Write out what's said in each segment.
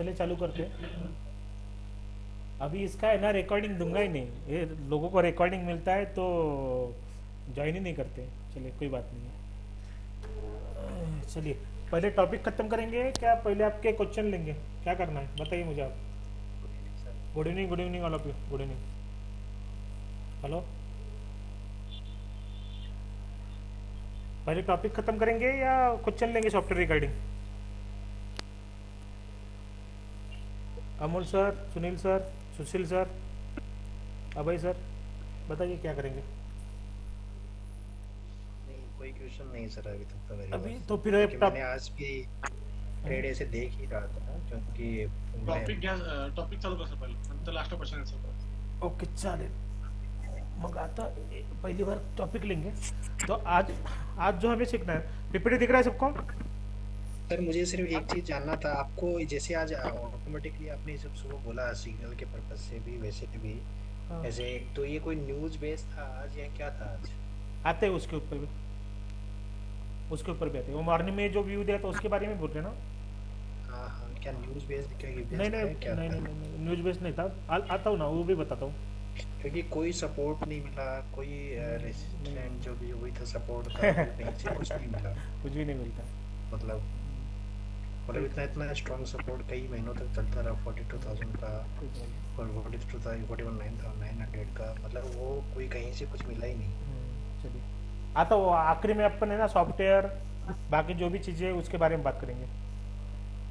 चलिए चालू करते हैं। अभी इसका है ना रिकॉर्डिंग दूंगा ही नहीं, ये लोगों को रिकॉर्डिंग मिलता है तो ज्वाइन ही नहीं करते। चलिए कोई बात नहीं है। चलिए पहले टॉपिक खत्म करेंगे क्या पहले आपके क्वेश्चन लेंगे? क्या करना है बताइए मुझे आप। Good evening sir. Good evening all of you, good evening. Hello. पहले टॉपिक खत्म करेंगे या क्वेश्चन लेंगे software recording? Amol sir, Sunil sir, Sushil sir, Abhay sir, बताइए क्या करेंगे? नहीं, कोई क्वेश्चन नहीं सर अभी तक तो मेरे अभी पास। तो फिर एक क्योंकि टॉप। मैंने आज भी ट्रेड ऐसे देख ही रहा था, क्योंकि मैं टॉपिक घ्या, टॉपिक चालू करा पहिले, नंतर लास्ट क्वेश्चन आन्सर करा. ओके चालेल। मग आता पहली बार टॉपिक लेंगे। तो आज आज जो हमें सीखना है, पीपीटी दिख रहा है सबको? सर मुझे सिर्फ एक चीज जानना था आपको। जैसे आज ऑटोमेटिकली आपने सब सुबह बोला सिग्नल के पर्पज से भी, वैसे भी हाँ, ऐसे एक तो ये कोई न्यूज बेस्ड था आज या क्या था आज? आते हैं उसके ऊपर भी। उसके ऊपर भी आते हैं। वो मॉर्निंग में जो व्यू दिया था उसके बारे में बोल रहे हैं ना? हाँ हाँ, क्या न्यूज बेस्ड, क्या नहीं बेस्ड नहीं है, क्या नहीं था? नहीं नहीं, नहीं न्यूज बेस्ड नहीं था। आता हूँ ना, वो भी बताता हूँ। क्योंकि कोई सपोर्ट नहीं मिला, कोई नहीं रेसिस्टेंट जो भी हुई था सपोर्ट का, वो नहीं कहीं से कुछ नहीं मिला। कुछ भी नहीं मिलता। मतलब कोई इतना इतना स्ट्रॉन्ग सपोर्ट कई महीनों तक चलता रहा 42,000 का कोई प्रॉब्लम। और 42 था 41,900 का, मतलब वो कोई कहीं से कुछ मिला ही नहीं। चलिए आता वो आखिरी में अपन है ना सॉफ्टवेयर, बाकी जो भी चीज़ें हैं उसके बारे में बात करेंगे।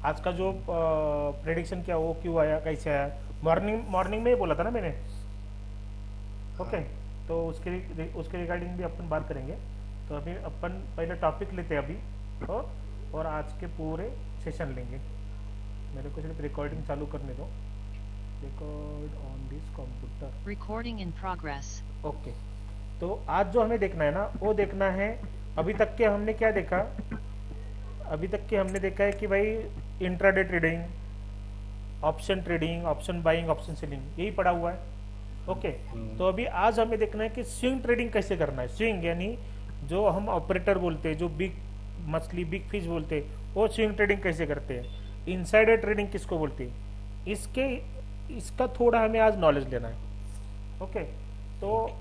आज का जो प्रेडिक्शन क्या वो क्यों आया कैसे आया, मॉर्निंग मॉर्निंग में ही बोला था ना मैंने। ओके। हाँ तो उसके रिगार्डिंग भी अपन बात करेंगे। तो अभी अपन पहले टॉपिक लेते हैं अभी। और आज के पूरे सेशन लेंगे। मेरे को सिर्फ रिकॉर्डिंग चालू करने दो। Record on this computer. Recording in progress. Okay. तो आज जो हमें देखना है ना वो देखना है। अभी तक के हमने क्या देखा? अभी तक के हमने देखा है कि भाई intraday trading, option trading, option buying, option selling, यही पड़ा हुआ है। ओके। तो अभी आज हमें देखना है कि स्विंग ट्रेडिंग कैसे करना है। स्विंग यानी जो हम ऑपरेटर बोलते हैं, जो बिग मछली बिग फिश बोलते हैं, वो स्विंग ट्रेडिंग कैसे करते हैं। इनसाइडर ट्रेडिंग किसको बोलते हैं, इसके इसका थोड़ा हमें आज नॉलेज लेना है। ओके। तो ठीक।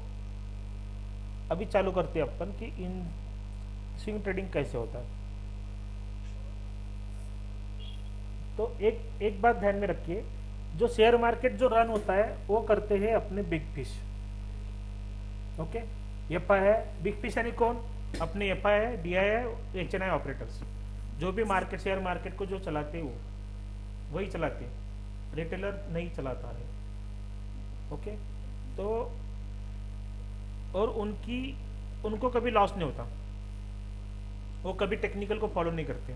अभी चालू करते हैं अपन कि इन स्विंग ट्रेडिंग कैसे होता है। तो एक एक बात ध्यान में रखिए, जो शेयर मार्केट जो रन होता है वो करते हैं अपने big fish. Okay. F I है बिग फिश यानी कौन? अपने एफ आई है, डी आई है, एच एन आई ऑपरेटर्स, जो भी मार्केट शेयर मार्केट को जो चलाते हैं वो वही चलाते हैं, रिटेलर नहीं चलाता है। ओके। तो और उनको कभी लॉस नहीं होता, वो कभी टेक्निकल को फॉलो नहीं करते।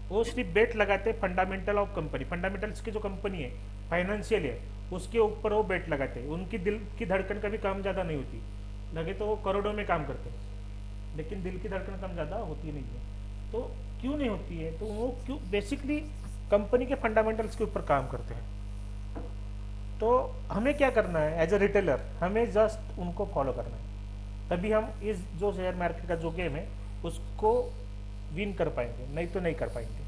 वो सिर्फ बेट लगाते हैं फंडामेंटल ऑफ कंपनी, फंडामेंटल्स की जो कंपनी है फाइनेंशियल है उसके ऊपर वो बेट लगाते हैं। उनकी दिल की धड़कन कभी कम ज़्यादा नहीं होती, लगे तो वो करोड़ों में काम करते हैं लेकिन दिल की धड़कन कम ज़्यादा होती नहीं है। तो क्यों नहीं होती है? तो वो क्यों बेसिकली कंपनी के फंडामेंटल्स के ऊपर काम करते हैं। तो हमें क्या करना है एज ए रिटेलर, हमें जस्ट उनको फॉलो करना है। तभी हम इस जो शेयर मार्केट का जो गेम है उसको विन कर पाएंगे, नहीं तो नहीं कर पाएंगे।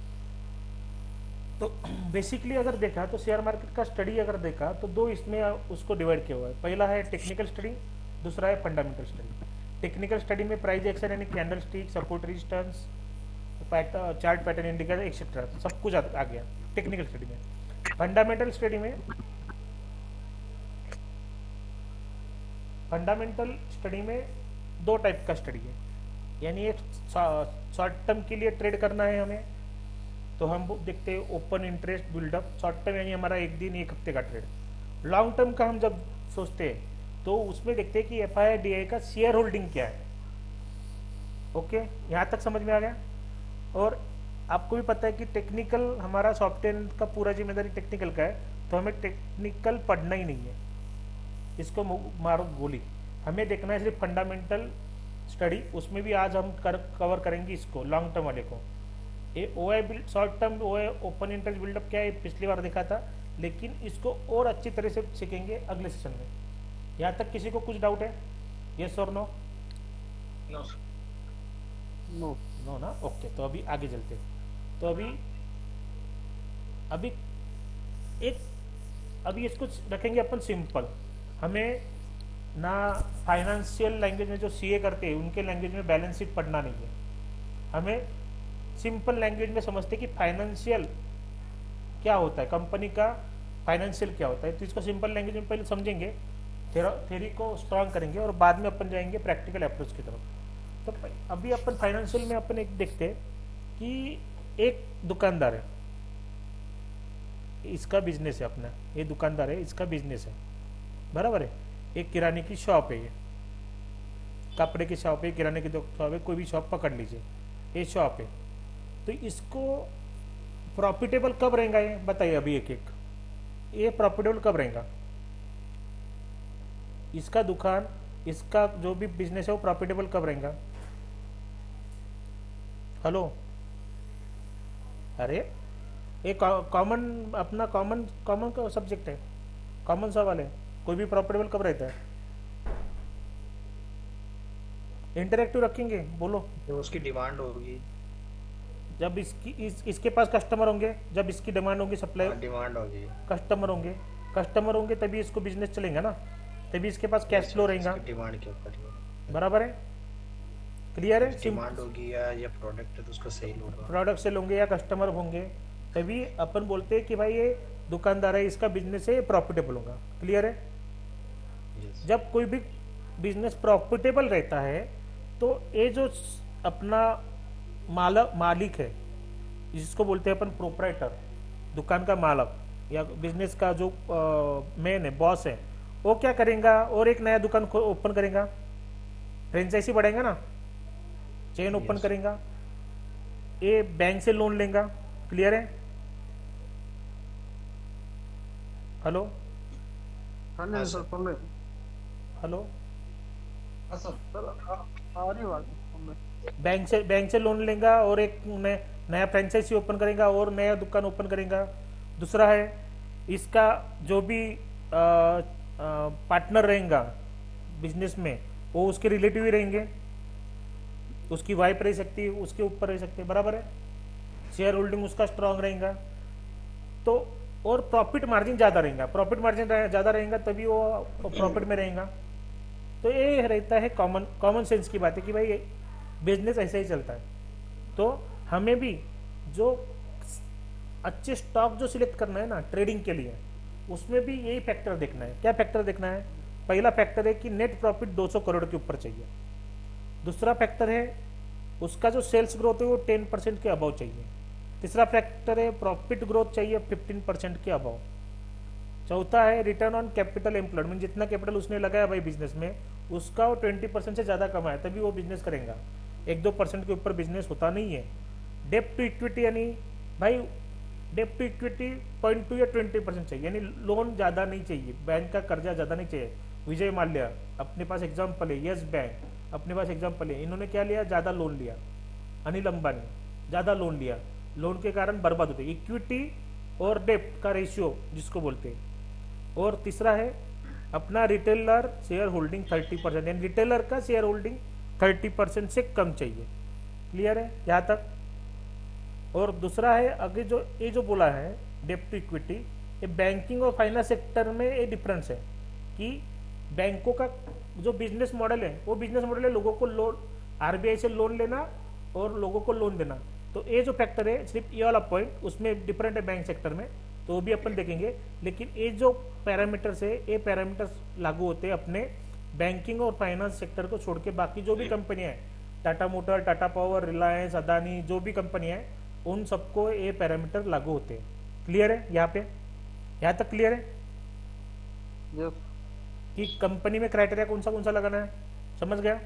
तो बेसिकली अगर देखा तो शेयर मार्केट का स्टडी अगर देखा तो दो इसमें उसको डिवाइड किया हुआ है। पहला है टेक्निकल स्टडी, दूसरा है फंडामेंटल स्टडी। टेक्निकल स्टडी में प्राइस एक्शन यानी candle stick, support resistance, chart pattern indicator etcetera सब कुछ आ गया टेक्निकल स्टडी में। फंडामेंटल स्टडी में फंडामेंटल स्टडी में दो टाइप का स्टडी है। यानी एक शॉर्ट टर्म के लिए ट्रेड करना है हमें, तो हम देखते हैं open interest buildup. Short term यानी हमारा एक दिन एक हफ्ते का ट्रेड। लॉन्ग टर्म का हम जब सोचते हैं तो उसमें देखते हैं कि एफ आई डी आई का शेयर होल्डिंग क्या है। ओके, यहाँ तक समझ में आ गया। और आपको भी पता है कि टेक्निकल हमारा सॉफ्टवेयर का पूरा जिम्मेदारी टेक्निकल का है, तो हमें टेक्निकल पढ़ना ही नहीं है, इसको मारो गोली। हमें देखना है सिर्फ फंडामेंटल स्टडी। उसमें भी आज हम कवर करेंगे इसको लॉन्ग टर्म वाले को। ये O I build short term O I open interest buildup क्या है पिछली बार देखा था, लेकिन इसको और अच्छी तरह से सीखेंगे अगले सेशन में। यहाँ तक किसी को कुछ डाउट है? यस और नो? No, sir. नो ना? ओके। तो अभी आगे चलते हैं। तो अभी अभी एक अभी इसको रखेंगे अपन सिंपल। हमें ना फाइनेंशियल लैंग्वेज में जो सीए करते हैं उनके लैंग्वेज में बैलेंस शीट पढ़ना नहीं है। हमें सिंपल लैंग्वेज में समझते कि फाइनेंशियल क्या होता है, कंपनी का फाइनेंशियल क्या होता है। तो इसको सिंपल लैंग्वेज में पहले समझेंगे, थ्योरी को स्ट्रांग करेंगे और बाद में अपन जाएंगे प्रैक्टिकल अप्रोच की तरफ। तो अभी अपन फाइनेंशियल में अपन एक देखते हैं कि एक दुकानदार है, इसका बिजनेस है अपना, ये दुकानदार है इसका बिजनेस है, बराबर है। एक किराने की शॉप है, ये कपड़े की शॉप है, किराने की शॉप है, कोई भी शॉप पकड़ लीजिए, ये शॉप है। तो इसको प्रॉफिटेबल कब रहेगा ये बताइए अभी एक एक। ये प्रॉफिटेबल कब रहेगा, इसका दुकान, इसका जो भी बिजनेस है वो प्रॉफिटेबल कब रहेगा? हेलो, अरे एक कॉमन अपना कॉमन कॉमन का सब्जेक्ट है, कॉमन सवाल है, कोई भी प्रॉफिटेबल कब रहता है? इंटरेक्टिव रखेंगे, बोलो। तो उसकी डिमांड होगी, जब इसके पास कस्टमर होंगे, जब इसकी डिमांड होगी, सप्लाई डिमांड होगी, कस्टमर होंगे तभी इसको बिजनेस चलेगा ना, तभी इसके पास कैश फ्लो रहेगा। डिमांड के ऊपर, बराबर है, क्लियर है। डिमांड होगी या प्रोडक्ट है तो उसका सेल होगा, प्रोडक्ट सेल होंगे या कस्टमर होंगे, तभी अपन बोलते हैं कि भाई ये दुकानदार है, इसका बिजनेस है, ये प्रॉफिटेबल होगा। क्लियर है। Yes. जब कोई भी बिजनेस प्रॉफिटेबल रहता है तो ये जो अपना मालिक है, जिसको बोलते हैं अपन प्रोपराइटर, दुकान का मालक या बिजनेस का जो मेन है, बॉस है, वो क्या करेगा, और एक नया दुकान ओपन करेगा, फ्रेंचाइजी बढ़ेगा ना, चेन ओपन करेगा, ये बैंक से लोन लेगा। क्लियर है। हेलो हाँ हाँ जी सर, सर। सुन रहे हेलो, हाँ सर। सर आ रही बात सुन रहे। बैंक से लोन लेगा और एक नया फ्रेंचाइजी ओपन करेगा और नया दुकान ओपन करेगा। दूसरा है इसका जो भी पार्टनर रहेगा बिजनेस में, वो उसके रिलेटिव ही रहेंगे, उसकी वाइफ रह सकती है, उसके ऊपर रह सकते हैं, बराबर है। शेयर होल्डिंग उसका स्ट्रांग रहेगा तो, और प्रॉफिट मार्जिन ज़्यादा रहेगा, प्रॉफिट मार्जिन ज़्यादा रहेगा तभी वो प्रॉफिट में रहेगा। तो ये रहता है कॉमन सेंस की बात है कि भाई बिजनेस ऐसे ही चलता है। तो हमें भी जो अच्छे स्टॉक जो सिलेक्ट करना है ना ट्रेडिंग के लिए, उसमें भी यही फैक्टर देखना है। क्या फैक्टर देखना है? पहला फैक्टर है कि नेट प्रॉफिट 200 करोड़ के ऊपर चाहिए। दूसरा फैक्टर है उसका जो सेल्स ग्रोथ है वो 10% के अबव चाहिए। तीसरा फैक्टर है प्रॉफिट ग्रोथ चाहिए 15% के अबव। चौथा है रिटर्न ऑन कैपिटल एम्प्लॉयड, मतलब जितना कैपिटल उसने लगाया भाई बिजनेस में, उसका वो 20% से ज़्यादा कमाया तभी वो बिजनेस करेगा। 1-2% के ऊपर बिजनेस होता नहीं है। डेप्ट टू इक्विटी, यानी भाई डेप्ट टू इक्विटी 0.2 या 20% चाहिए, यानी लोन ज़्यादा नहीं चाहिए, बैंक का कर्जा ज़्यादा नहीं चाहिए। विजय माल्या अपने पास एग्जाम्पल है, यस बैंक अपने पास एग्जाम्पल है, इन्होंने क्या लिया, ज़्यादा लोन लिया। अनिल अंबानी ज़्यादा लोन लिया, लोन के कारण बर्बाद होते। इक्विटी और डेप्ट का रेशियो जिसको बोलते हैं। और तीसरा है अपना रिटेलर शेयर होल्डिंग 30%, यानी रिटेलर का शेयर होल्डिंग 30% से कम चाहिए। क्लियर है यहाँ तक? और दूसरा है आगे जो ये जो बोला है डेप्ट टू इक्विटी, ये बैंकिंग और फाइनेंस सेक्टर में ये डिफरेंस है कि बैंकों का जो बिजनेस मॉडल है वो बिजनेस मॉडल है लोगों को लोन, आरबीआई से लोन लेना और लोगों को लोन देना। तो ये जो फैक्टर है सिर्फ ये वाला पॉइंट उसमें डिफरेंट है बैंक सेक्टर में, तो वो भी अपन देखेंगे। लेकिन ये जो पैरामीटर्स है ये पैरामीटर्स लागू होते हैं अपने बैंकिंग और फाइनेंस सेक्टर को छोड़ के। बाकी जो भी कंपनियां हैं, टाटा मोटर, टाटा पावर, रिलायंस, अदानी, जो भी कंपनियां हैं उन सबको ये पैरामीटर लागू होते हैं। क्लियर है यहाँ पे? यहाँ तक क्लियर है यस कि कंपनी में क्राइटेरिया कौन सा लगाना है? समझ गया?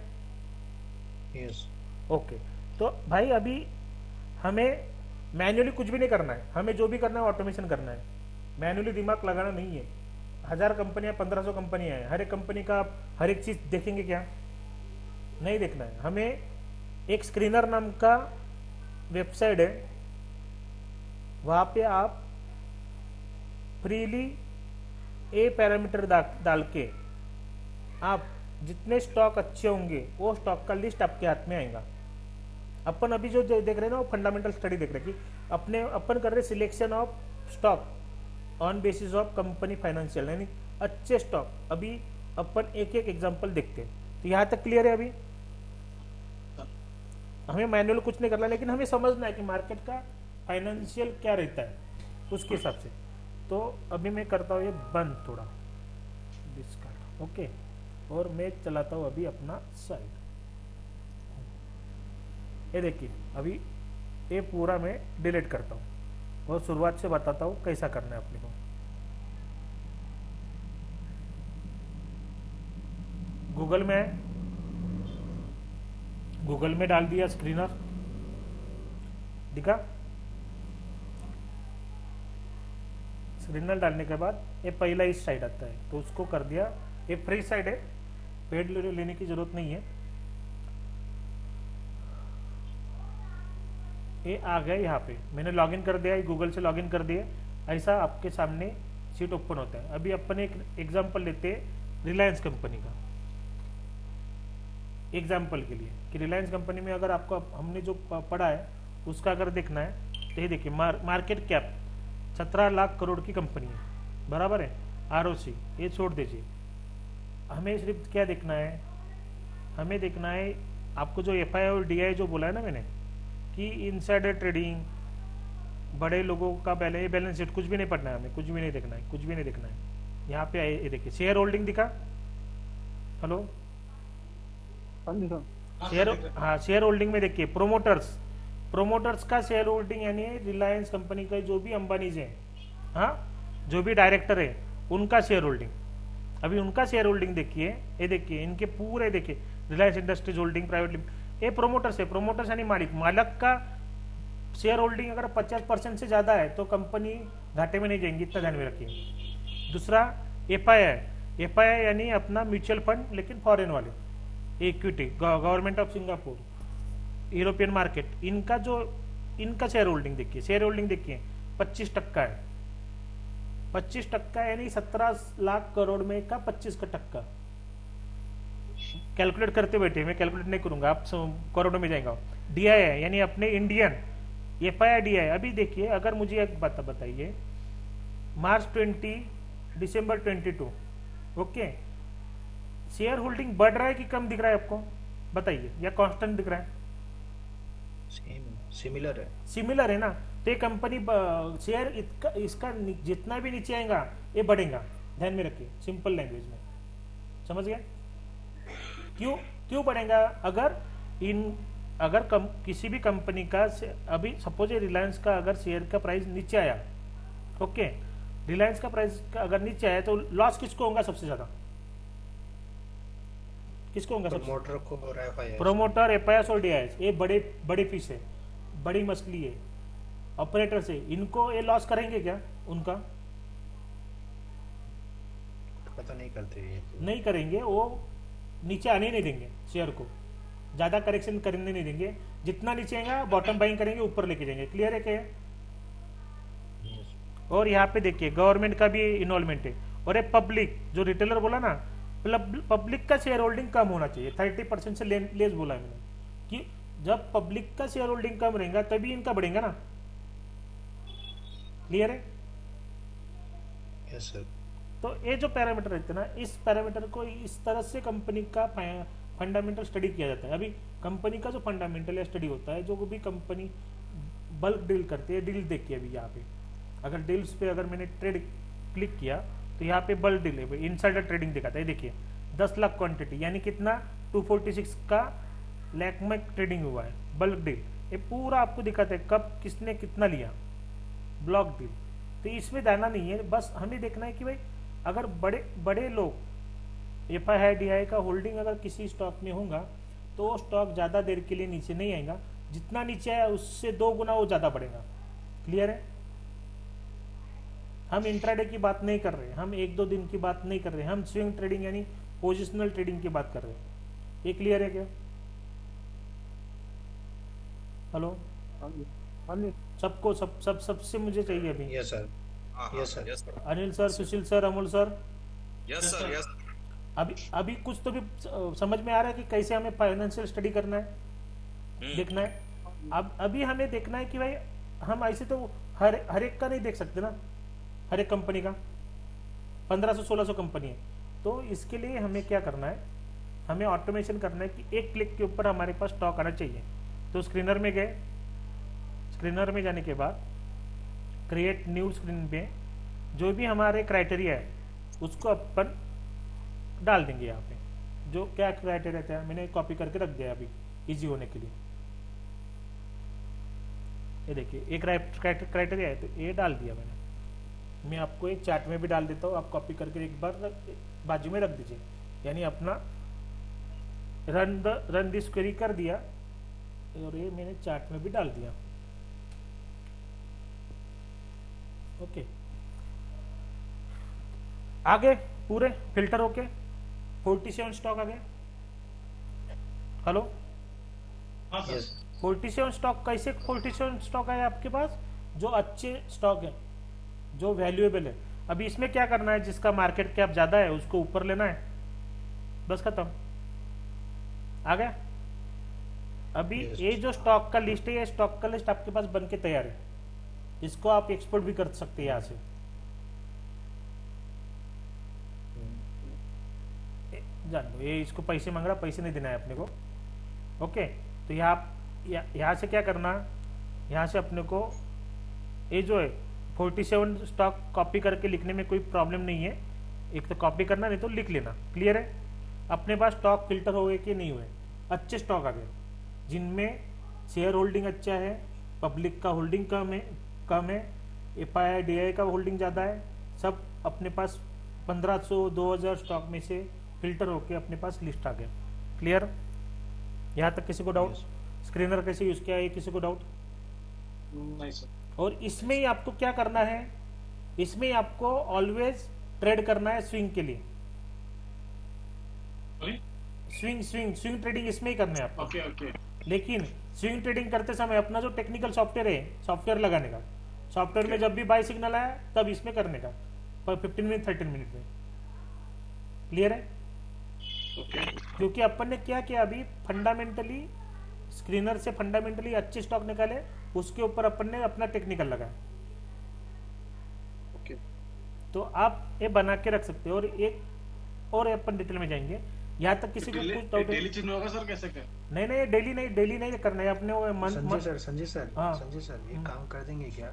यस। ओके। तो भाई अभी हमें मैन्युअली कुछ भी नहीं करना है, हमें जो भी करना है ऑटोमेशन करना है। मैन्युअली दिमाग लगाना नहीं है। 1000 कंपनियां, 1500 कंपनियां हैं, हर एक कंपनी का हर एक चीज़ देखेंगे क्या? नहीं देखना है। हमें एक स्क्रीनर नाम का वेबसाइट है, वहाँ पे आप फ्रीली ए पैरामीटर डाल के आप जितने स्टॉक अच्छे होंगे वो स्टॉक का लिस्ट आपके हाथ में आएगा। अपन अभी जो देख रहे हैं ना वो फंडामेंटल स्टडी देख रहे हैं कि अपन कर रहे selection of stock on basis of company financial, यानी अच्छे स्टॉक। अभी अपन एक एक एग्जांपल देखते हैं। तो यहाँ तक क्लियर है? अभी हमें मैनुअल कुछ नहीं करना, लेकिन हमें समझना है कि मार्केट का फाइनेंशियल क्या रहता है उसके हिसाब से। तो अभी मैं करता हूँ ये बंद थोड़ा डिस्कार्ड, ओके, और मैं चलाता हूँ अभी अपना साइट। ये देखिए अभी ये पूरा मैं डिलीट करता हूँ और शुरुआत से बताता हूँ कैसा करना है अपने को। गूगल में है, गूगल में डाल दिया स्क्रीनर, दिखा? स्क्रीनर डालने के बाद ये पहला इस साइड आता है, तो उसको कर दिया। ये फ्री साइड है, पेड लेने की जरूरत नहीं है। ये आ गया यहाँ पे, मैंने लॉगिन कर दिया, गूगल से लॉगिन कर दिया। ऐसा आपके सामने सीट ओपन होता है। अभी अपन एक एग्जांपल लेते हैं रिलायंस कंपनी का, एग्जाम्पल के लिए, कि रिलायंस कंपनी में अगर आपको हमने जो पढ़ा है उसका अगर देखना है तो ये देखिए मार्केट कैप 17 लाख करोड़ की कंपनी है, बराबर है। आरओसी ये छोड़ दीजिए, हमें सिर्फ क्या देखना है, हमें देखना है आपको जो एफआई और डीआई जो बोला है ना मैंने, कि इनसाइडर ट्रेडिंग, बड़े लोगों का बैलेंस शीट, कुछ भी नहीं पढ़ना है हमें, कुछ भी नहीं देखना है, कुछ भी नहीं देखना है। यहाँ पे आए, ये देखिए शेयर होल्डिंग दिखा? हेलो, हाँ जी सर। शेयर, हाँ शेयर होल्डिंग में देखिए प्रोमोटर्स का शेयर होल्डिंग, यानी रिलायंस कंपनी का जो भी अंबानी हैं, हाँ जो भी डायरेक्टर है उनका शेयर होल्डिंग। अभी उनका शेयर होल्डिंग देखिए, ये देखिए इनके पूरे, देखिए Reliance industries holding private limited, ये प्रोमोटर्स है। प्रोमोटर्स यानी मालिक का शेयर होल्डिंग अगर 50% से ज्यादा है तो कंपनी घाटे में नहीं जाएंगी, इतना ध्यान में रखिए। दूसरा एफआईआई यानी अपना म्यूचुअल फंड, लेकिन फॉरेन वाले, equity, government of Singapore, European market, इनका शेयर होल्डिंग देखिए, शेयर होल्डिंग देखिए 25% है। 25% यानी 17 लाख करोड़ में का 25%। कैलकुलेट करते बैठे, मैं कैलकुलेट नहीं करूंगा, आप करोड़ों में जाएगा। डीआई है यानी अपने इंडियन, एफआईआई डीआई। अभी देखिए अगर मुझे एक बात बताइए, मार्च 20, दिसंबर 22, ओके, शेयर होल्डिंग बढ़ रहा है कि कम दिख रहा है आपको, बताइए, या कांस्टेंट दिख रहा है? सिमिलर है, सिमिलर है ना। तो ये कंपनी शेयर इसका जितना भी नीचे आएगा ये बढ़ेगा, ध्यान में रखिए, सिंपल लैंग्वेज में, समझ गए? क्यों बढ़ेगा? अगर किसी भी कंपनी का, अभी सपोज रिलायंस का अगर शेयर का प्राइस नीचे आया, ओके, रिलायंस का प्राइस अगर नीचे आया तो लॉस किसको होगा सबसे ज्यादा? किसको होगा सबसे? प्रोमोटर को और एफआईआई, प्रोमोटर, एफआईआई और डीआईएस, ये बड़े फिश है, बड़ी मछली है, ऑपरेटर से, इनको ये लॉस करेंगे क्या? उनका पता नहीं करते ये तो। नहीं करेंगे, वो नीचे आने नहीं देंगे, शेयर को ज्यादा करेक्शन करने नहीं देंगे। जितना नीचे आएगा बॉटम बाइंग करेंगे, ऊपर लेके जाएंगे। क्लियर है क्या? और यहाँ पे देखिए गवर्नमेंट का भी इन्वॉल्वमेंट है। और ये पब्लिक, जो रिटेलर बोला ना, पब्लिक का शेयर होल्डिंग कम होना चाहिए, 30% से लेस बोला है मैंने, कि जब पब्लिक का शेयर होल्डिंग कम रहेगा तभी इनका बढ़ेगा ना। क्लियर है? Yes sir. तो ये जो पैरामीटर रहते हैं ना, इस पैरामीटर को इस तरह से कंपनी का फंडामेंटल स्टडी किया जाता है। अभी कंपनी का जो फंडामेंटल स्टडी होता है, जो भी कंपनी बल्क डील करती है, डील देखिए अभी यहाँ पे, अगर डील्स पे अगर मैंने ट्रेड क्लिक किया तो यहाँ पे बल्क डील है, इनसाइडर ट्रेडिंग दिखाता है। देखिए 10 लाख क्वांटिटी यानी कितना, 246 का लाख में ट्रेडिंग हुआ है, बल्क डील। ये पूरा आपको दिखाता है कब किसने कितना लिया, ब्लॉक डील। तो इसमें जाना नहीं है, बस हमें देखना है कि भाई अगर बड़े लोग एफआईआई डीआई का होल्डिंग अगर किसी स्टॉक में होगा तो वो स्टॉक ज़्यादा देर के लिए नीचे नहीं आएगा, जितना नीचे आया उससे 2 गुना वो ज़्यादा बढ़ेगा। क्लियर है? हम इंट्राडे की बात नहीं कर रहे, हम 1-2 दिन की बात नहीं कर रहे, हम स्विंग ट्रेडिंग यानी पोजिशनल ट्रेडिंग की बात कर रहे हैं। ये क्लियर है क्या? हेलो, हाँ जी, हाँ जी। सबको सबसे मुझे चाहिए अभी। Yes sir, yes sir. Yes sir, Anil sir, Sushil sir, Amol sir, yes sir, yes. अभी कुछ तो भी समझ में आ रहा है कि कैसे हमें फाइनेंशियल स्टडी करना है, देखना है। अब अभी हमें देखना है कि भाई हम ऐसे तो हर एक का नहीं देख सकते ना, हर एक कंपनी का 1500-1600 कंपनी है। तो इसके लिए हमें क्या करना है, हमें ऑटोमेशन करना है कि एक क्लिक के ऊपर हमारे पास स्टॉक आना चाहिए। तो स्क्रीनर में गए, स्क्रीनर में जाने के बाद क्रिएट न्यू स्क्रीन में जो भी हमारे क्राइटेरिया है उसको अपन डाल देंगे यहाँ पे। जो क्या क्राइटेरिया था मैंने कॉपी करके रख दिया अभी इजी होने के लिए। ये देखिए एक क्राइटेरिया है तो ये डाल दिया मैंने। मैं आपको एक चार्ट में भी डाल देता हूँ, आप कॉपी करके एक बार बाजू में रख दीजिए। यानी अपना रन दिस क्वेरी कर दिया और ये मैंने चार्ट में भी डाल दिया। ओके, आगे पूरे फिल्टर होके 47 स्टॉक आ गए। हेलो, हाँ सर। यस 47 स्टॉक कैसे 47 स्टॉक आए आपके पास? जो अच्छे स्टॉक है, जो वैल्यूएबल है। अभी इसमें क्या करना है, जिसका मार्केट कैप ज्यादा है उसको ऊपर लेना है, बस खत्म। आ गया। अभी Yes. ये जो स्टॉक का लिस्ट है, ये स्टॉक का लिस्ट आपके पास बन के तैयार है। इसको आप एक्सपोर्ट भी कर सकते हैं यहाँ से। जान लो, ये इसको पैसे मांग रहा, पैसे नहीं देना है अपने को। ओके, तो यहाँ से क्या करना, यहाँ से अपने को ये जो है 47 स्टॉक कॉपी करके लिखने में कोई प्रॉब्लम नहीं है। एक तो कॉपी करना, नहीं तो लिख लेना। क्लियर है? अपने पास स्टॉक फिल्टर हुए कि नहीं हुए, अच्छे स्टॉक आ गए जिनमें शेयर होल्डिंग अच्छा है, पब्लिक का होल्डिंग कम है, एफआईआई डीआई का होल्डिंग ज़्यादा है। सब अपने पास 1500-2000 स्टॉक में से फिल्टर होके अपने पास लिस्ट आ गया। क्लियर? यहाँ तक किसी को डाउट? स्क्रीनर कैसे यूज़ किया है किसी को डाउट? नहीं सर। और इसमें ही आपको क्या करना है, इसमें ही आपको ऑलवेज ट्रेड करना है स्विंग के लिए। स्विंग ट्रेडिंग इसमें ही करना है आपको। Okay okay. लेकिन स्विंग ट्रेडिंग करते समय अपना जो टेक्निकल सॉफ्टवेयर है, सॉफ्टवेयर लगाने का। सॉफ्टवेयर में जब भी बाय सिग्नल आया तब इसमें करने का, पर 15 मिनट 13 मिनट में। क्लियर है? ओके क्योंकि अपन ने क्या किया, अभी फंडामेंटली स्क्रीनर से फंडामेंटली अच्छे स्टॉक निकाले, उसके ऊपर अपन ने अपना टेक्निकल लगाया। ओके। तो आप ये बना के रख सकते हो। और एक और अपन डिटेल में जाएंगे। यहाँ तक किसी को कुछ डाउट है? डेली चेंज होगा सर कैसे क्या? नहीं, डेली नहीं करना है अपने वो संजय सर हाँ। संजय सर एक काम कर देंगे क्या,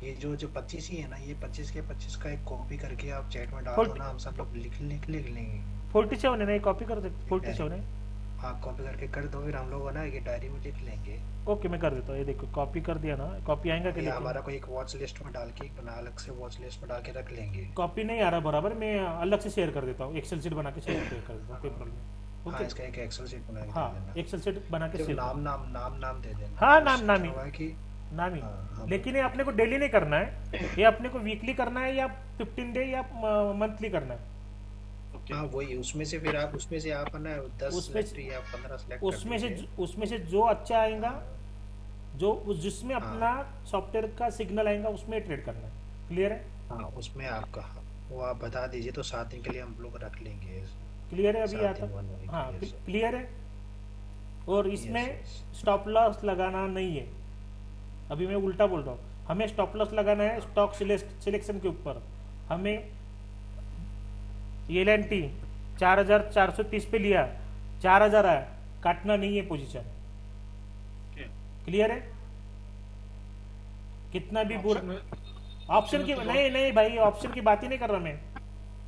ये जो 25 ही है ना, ये 25 के 25 का एक कॉपी करके आप चैट में डाल दो ना, हम सब लोग लिख लेंगे। 47 है ना, कॉपी कर दे। 47 है, हाँ कॉपी करके कर दो, फिर हम लोग ना ये डायरी में लिख लेंगे। ओके मैं कर देता हूँ। ये देखो कॉपी कर दिया ना, कॉपी आएगा कि ये नहीं? हमारा कोई एक वॉच लिस्ट में डाल के एक बना, अलग से वॉच लिस्ट में डाल के रख लेंगे। कॉपी नहीं आ रहा बराबर, मैं अलग से शेयर कर देता हूँ, एक्सेल शीट बना के शेयर कर देता हूँ, कोई प्रॉब्लम नहीं। हाँ ओके, इसका एक एक्सेल शीट बना के हाँ दे देना। एक्सेल शीट बना के सिर्फ शेयर। नाम दे देना। हाँ, नाम ही। हुआ है कि नाम ही। हाँ। लेकिन ये अपने को डेली नहीं करना है, ये अपने को वीकली करना है या 15 डे या मंथली करना है। हाँ वही, उसमें से फिर आप उसमें से आप ना 10 उसमें सेलेक्ट या 15 सेलेक्ट उसमें से जो अच्छा आएगा, जिसमें अपना सॉफ्टवेयर का सिग्नल आएगा उसमें ट्रेड करना है। क्लियर है? हाँ उसमें आपका वो आप बता दीजिए, तो 7 दिन के लिए हम लोग रख लेंगे। क्लियर है? अभी 7 आता दिन 1 वीक। हाँ yes, क्लियर है। और इसमें yes. स्टॉप लॉस लगाना नहीं है। अभी मैं उल्टा बोल रहा हूँ, हमें स्टॉप लॉस लगाना है स्टॉक सिलेक्शन के ऊपर। हमें LNT 4430 पे लिया, 4000 आया, काटना नहीं है पोजीशन। क्लियर है? कितना भी बुरा ऑप्शन की नहीं भाई, ऑप्शन की बात ही नहीं कर रहा मैं।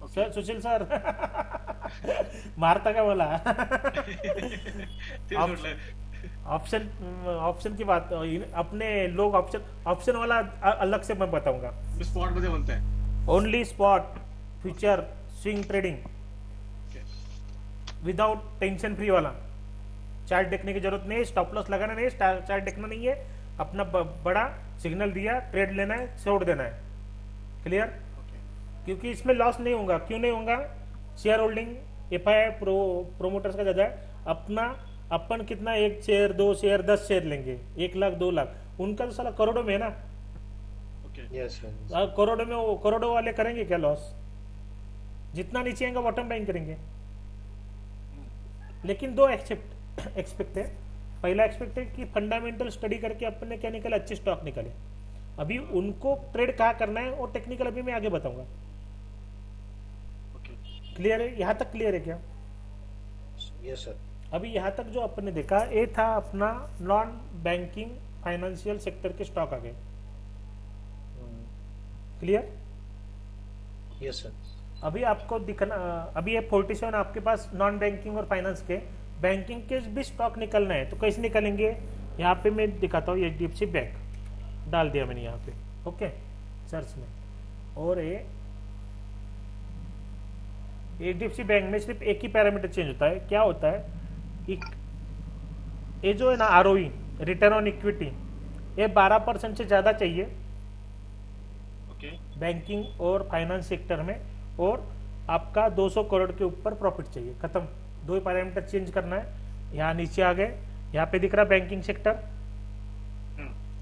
सर सुशील सर मारता क्या बोला? ऑप्शन की बात अपने लोग ऑप्शन वाला अलग से मैं बताऊंगा। स्पॉट मध्ये बनता है only spot future swing trading without tension free वाला। चार्ट देखने की जरूरत नहीं है, स्टॉप लॉस लगाना नहीं है, चार्ट देखना नहीं है। अपना बड़ा सिग्नल दिया, ट्रेड लेना है, छोड़ देना है। क्लियर? क्योंकि इसमें लॉस नहीं होगा। क्यों नहीं होगा? शेयर होल्डिंग एफआईआई प्रोमोटर्स का ज्यादा है। अपन कितना, 1 शेयर 2 शेयर 10 शेयर लेंगे, 1 लाख 2 लाख, उनका तो साला करोड़ों में है ना। yes, करोड़ों वाले करेंगे क्या लॉस? जितना नीचे आएगा बॉटम बाइंग करेंगे। लेकिन 2 एक्सपेक्ट है। पहला एक्सपेक्ट है कि फंडामेंटल स्टडी करके अपन ने क्या निकाले, अच्छे स्टॉक निकाले। अभी उनको ट्रेड कहाँ करना है वो टेक्निकल अभी मैं आगे बताऊंगा। ओके। क्लियर है, यहाँ तक क्लियर है क्या? Yes sir. अभी यहाँ तक जो अपने देखा ये था अपना नॉन बैंकिंग फाइनेंशियल सेक्टर के स्टॉक आ गए। क्लियर? Yes sir. अभी आपको दिखना, अभी ये 47 आपके पास नॉन बैंकिंग और फाइनेंस के, बैंकिंग के भी स्टॉक निकलना है तो कैसे निकलेंगे? यहाँ पे मैं दिखाता हूँ, HDFC बैंक डाल दिया मैंने यहाँ पे, ओके सर्च में। और ये HDFC बैंक में सिर्फ एक ही पैरामीटर चेंज होता है, क्या होता है? ये जो है ना ROE, रिटर्न ऑन इक्विटी, ये 12% से ज़्यादा चाहिए ओके। बैंकिंग और फाइनेंस सेक्टर में, और आपका 200 करोड़ के ऊपर प्रॉफिट चाहिए। खत्म, दो पैरामीटर चेंज करना है। यहाँ नीचे आ गए, यहाँ पे दिख रहा बैंकिंग सेक्टर,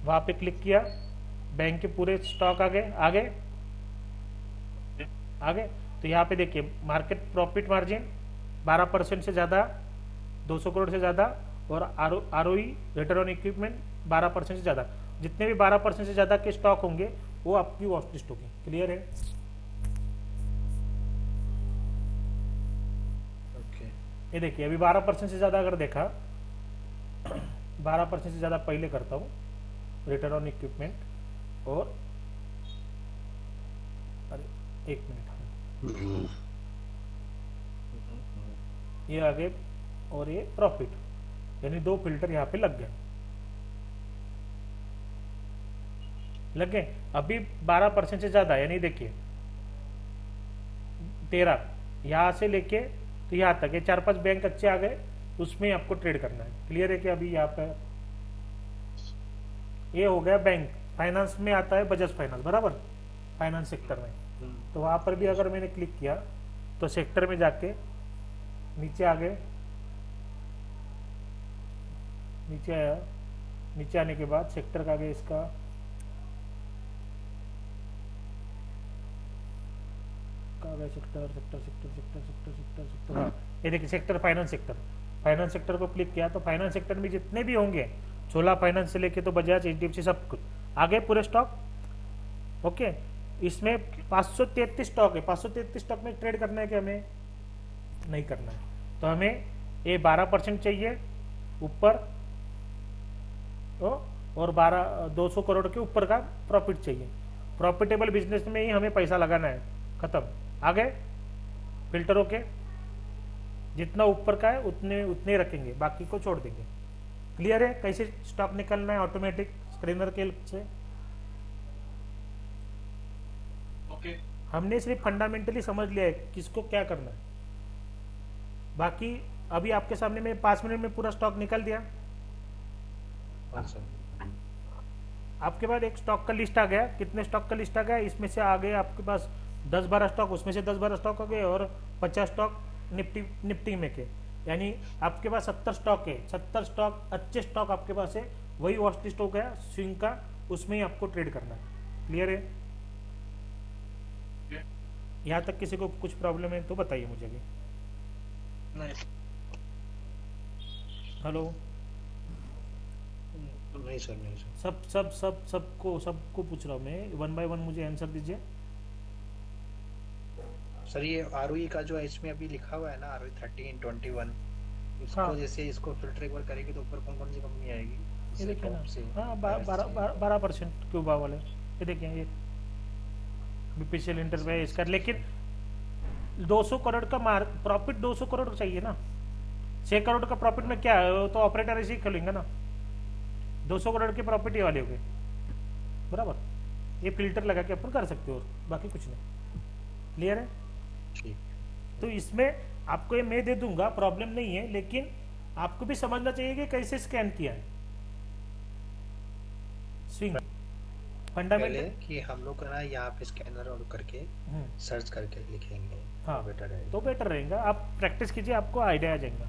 वहाँ पे क्लिक किया, बैंक के पूरे स्टॉक आ गए आगे। तो यहाँ पे देखिए मार्केट प्रॉफिट मार्जिन 12% से ज़्यादा, 200 करोड़ से ज़्यादा, और ROE रिटर्न ऑन इक्विपमेंट 12% से ज़्यादा। जितने भी 12% से ज़्यादा के स्टॉक होंगे वो आपकी वॉच लिस्ट होगी। क्लियर है? ओके। ये देखिए अभी 12% से ज़्यादा अगर देखा, 12% से ज़्यादा पहले करता हूँ रिटर्न ऑन इक्विपमेंट, और अरे एक मिनट, ये आगे, और ये प्रॉफिट, यानी दो फिल्टर यहाँ पे लग गए। अभी 12% से ज़्यादा, यानी देखिए 13, यहाँ से लेके तो यहाँ तक ये 4-5 बैंक अच्छे आ गए, उसमें आपको ट्रेड करना है। क्लियर है कि अभी यहाँ पे ये हो गया बैंक। फाइनेंस में आता है बजाज फाइनेंस, बराबर, फाइनेंस सेक्टर में। तो वहाँ पर भी अगर मैंने क्लिक किया तो सेक्टर में जाके नीचे आ गए, नीचे आया, नीचे आने के बाद सेक्टर का आगे इसका सेक्टर, हाँ ये देखिए सेक्टर फाइनेंस सेक्टर को क्लिक किया तो फाइनेंस सेक्टर में जितने भी होंगे, छोला फाइनेंस से लेके तो बजाज, HDFC, सब कुछ आगे पूरे स्टॉक। ओके, इसमें 533 स्टॉक है। 533 स्टॉक में ट्रेड करना है कि हमें नहीं करना है? तो हमें ये 12% चाहिए ऊपर, और 200 करोड़ के ऊपर का प्रॉफिट चाहिए। प्रॉफिटेबल बिजनेस में ही हमें पैसा लगाना है। खत्म, आगे फिल्टर होके जितना ऊपर का है उतने रखेंगे, बाकी को छोड़ देंगे। क्लियर है कैसे स्टॉक निकलना है ऑटोमेटिक स्क्रीनर के हेल्प से? ओके। हमने सिर्फ फंडामेंटली समझ लिया है किसको क्या करना है। बाकी अभी आपके सामने में 5 मिनट में पूरा स्टॉक निकल दिया। हाँ सर। आपके पास एक स्टॉक का लिस्ट आ गया, कितने स्टॉक का लिस्ट आ गया, इसमें से आ गए आपके पास 10-12 स्टॉक, उसमें से 10-12 स्टॉक हो गए, और 50 स्टॉक निफ्टी में के, यानी आपके पास 70 स्टॉक है। 70 स्टॉक अच्छे स्टॉक आपके पास है, वही वॉच लिस्ट हो गया स्विंग का, उसमें ही आपको ट्रेड करना है। क्लियर है? यहाँ तक किसी को कुछ प्रॉब्लम है तो बताइए मुझे भी। नहीं। हेलो? नहीं सर, नहीं सर। सबको पूछ रहा हूँ मैं, 1 बाय 1 मुझे आंसर दीजिए। सर ये ROE का जो है इसमें अभी लिखा हुआ है ना, ROE 13, 21, इसको हाँ। जैसे इसको फिल्टर एक बार करेंगे तो ऊपर कौन कौन सी कंपनी आएगी? ये इससे देखिए ना, top से हाँ, best से। 12% के ऊपर वाले, ये देखिए, ये BPCL इंटरप्राइज इसका, लेकिन 200 करोड़ का प्रॉफिट 200 करोड़ चाहिए ना। 6 करोड़ का प्रॉफिट में क्या है, वो तो ऑपरेटर ऐसे ही खोलेंगे ना। 200 करोड़ के प्रॉफिट ये वाले हो गए, बराबर। ये फिल्टर लगा के अपन कर सकते हो, और बाकी कुछ नहीं। क्लियर है? ठीक। तो इसमें आपको ये मैं दे दूंगा, प्रॉब्लम नहीं है, लेकिन आपको भी समझना चाहिए कि कैसे स्कैन किया है स्विंग पहले फंडामेंटल। कि हम लोग ना यहाँ पे स्कैनर और करके सर्च करके लिखेंगे, हाँ, बेटर है। तो बेटर रहेगा। आप प्रैक्टिस कीजिए, आपको आइडिया आ जाएगा।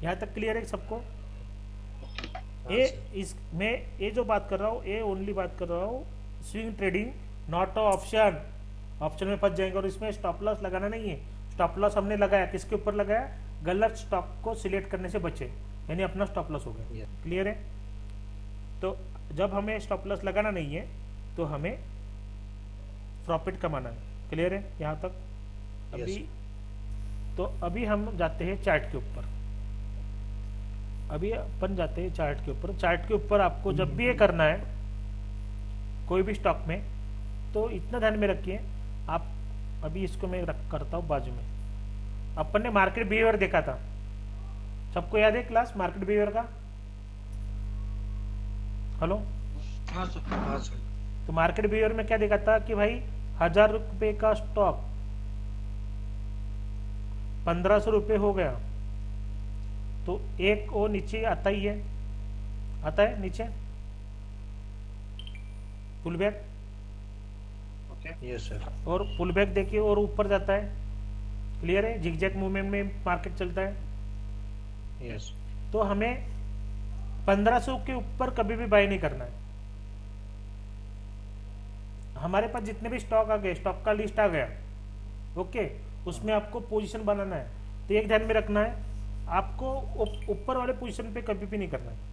यहाँ तक क्लियर है सबको? हाँ ये सर। इस मैं ये जो बात कर रहा हूँ, ये ओनली बात कर रहा हूँ swing trading, not option. Option में फंस जाएंगे, और इसमें स्टॉप लॉस लगाना नहीं है। स्टॉप लॉस हमने लगाया, किसके ऊपर लगाया? गलत स्टॉक को सिलेक्ट करने से बचे, यानी अपना स्टॉप लॉस हो गया। Yes. क्लियर है? तो जब हमें स्टॉप लॉस लगाना नहीं है तो हमें प्रॉफिट कमाना है। क्लियर है यहाँ तक? Yes, अभी sir. तो अभी हम जाते हैं चार्ट के ऊपर। अभी अपन जाते हैं चार्ट के ऊपर। चार्ट के ऊपर आपको जब भी ये करना है कोई भी स्टॉक में, तो इतना ध्यान में रखिए आप। अभी इसको मैं रख करता हूँ बाजू में। अपन ने मार्केट बिहेवियर देखा था, सबको याद है क्लास मार्केट बिहेवियर का? हेलो? हाँ सर। हाँ सर. तो मार्केट बिहेवियर में क्या देखा था कि भाई 1000 रुपये का स्टॉक 1500 रुपये हो गया तो एक वो नीचे आता ही है, आता है नीचे pull back, okay Yes, sir. और पुल बैक देखिए और ऊपर जाता है। क्लियर है? जिगजैग मूवमेंट में मार्केट चलता है। Yes. तो हमें 1500 के ऊपर कभी भी बाय नहीं करना है। हमारे पास जितने भी स्टॉक आ गए, स्टॉक का लिस्ट आ गया, ओके, उसमें आपको पोजीशन बनाना है। तो एक ध्यान में रखना है, आपको ऊपर वाले पोजीशन पे कभी भी नहीं करना है।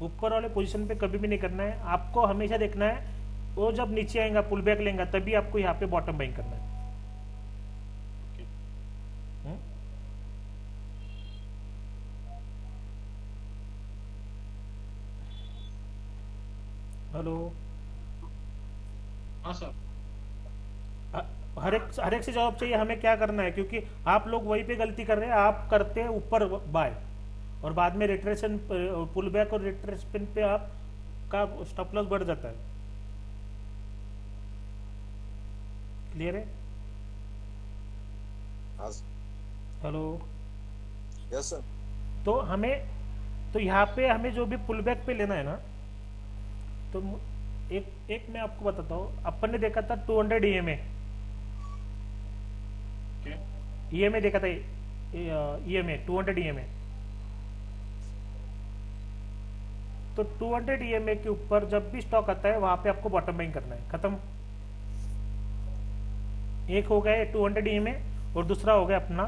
ऊपर वाले पोजीशन पे कभी भी नहीं करना है। आपको हमेशा देखना है वो जब नीचे आएगा पुल बैक लेगा तभी आपको यहाँ पे बॉटम बाइंग करना है। हम्म? हेलो? हाँ सर। हर एक से जवाब चाहिए हमें क्या करना है, क्योंकि आप लोग वहीं पे गलती कर रहे हैं। आप करते हैं ऊपर बाय और बाद में रिट्रेशन पुल बैक और रिट्रेसमेंट पे आप का स्टॉप लॉस बढ़ जाता है। क्लियर है? हाँ हेलो? Yes sir. तो यहाँ पे हमें जो भी पुल बैक पे लेना है ना, तो एक मैं आपको बताता हूँ। अपन ने देखा था 200 EMA, ओके EMA देखा था, EMA 200 EMA। तो 200 EMA के ऊपर जब भी स्टॉक आता है वहां पे आपको बॉटम बाइंग करना है। खत्म। एक हो गया 200 EMA और दूसरा हो गया अपना,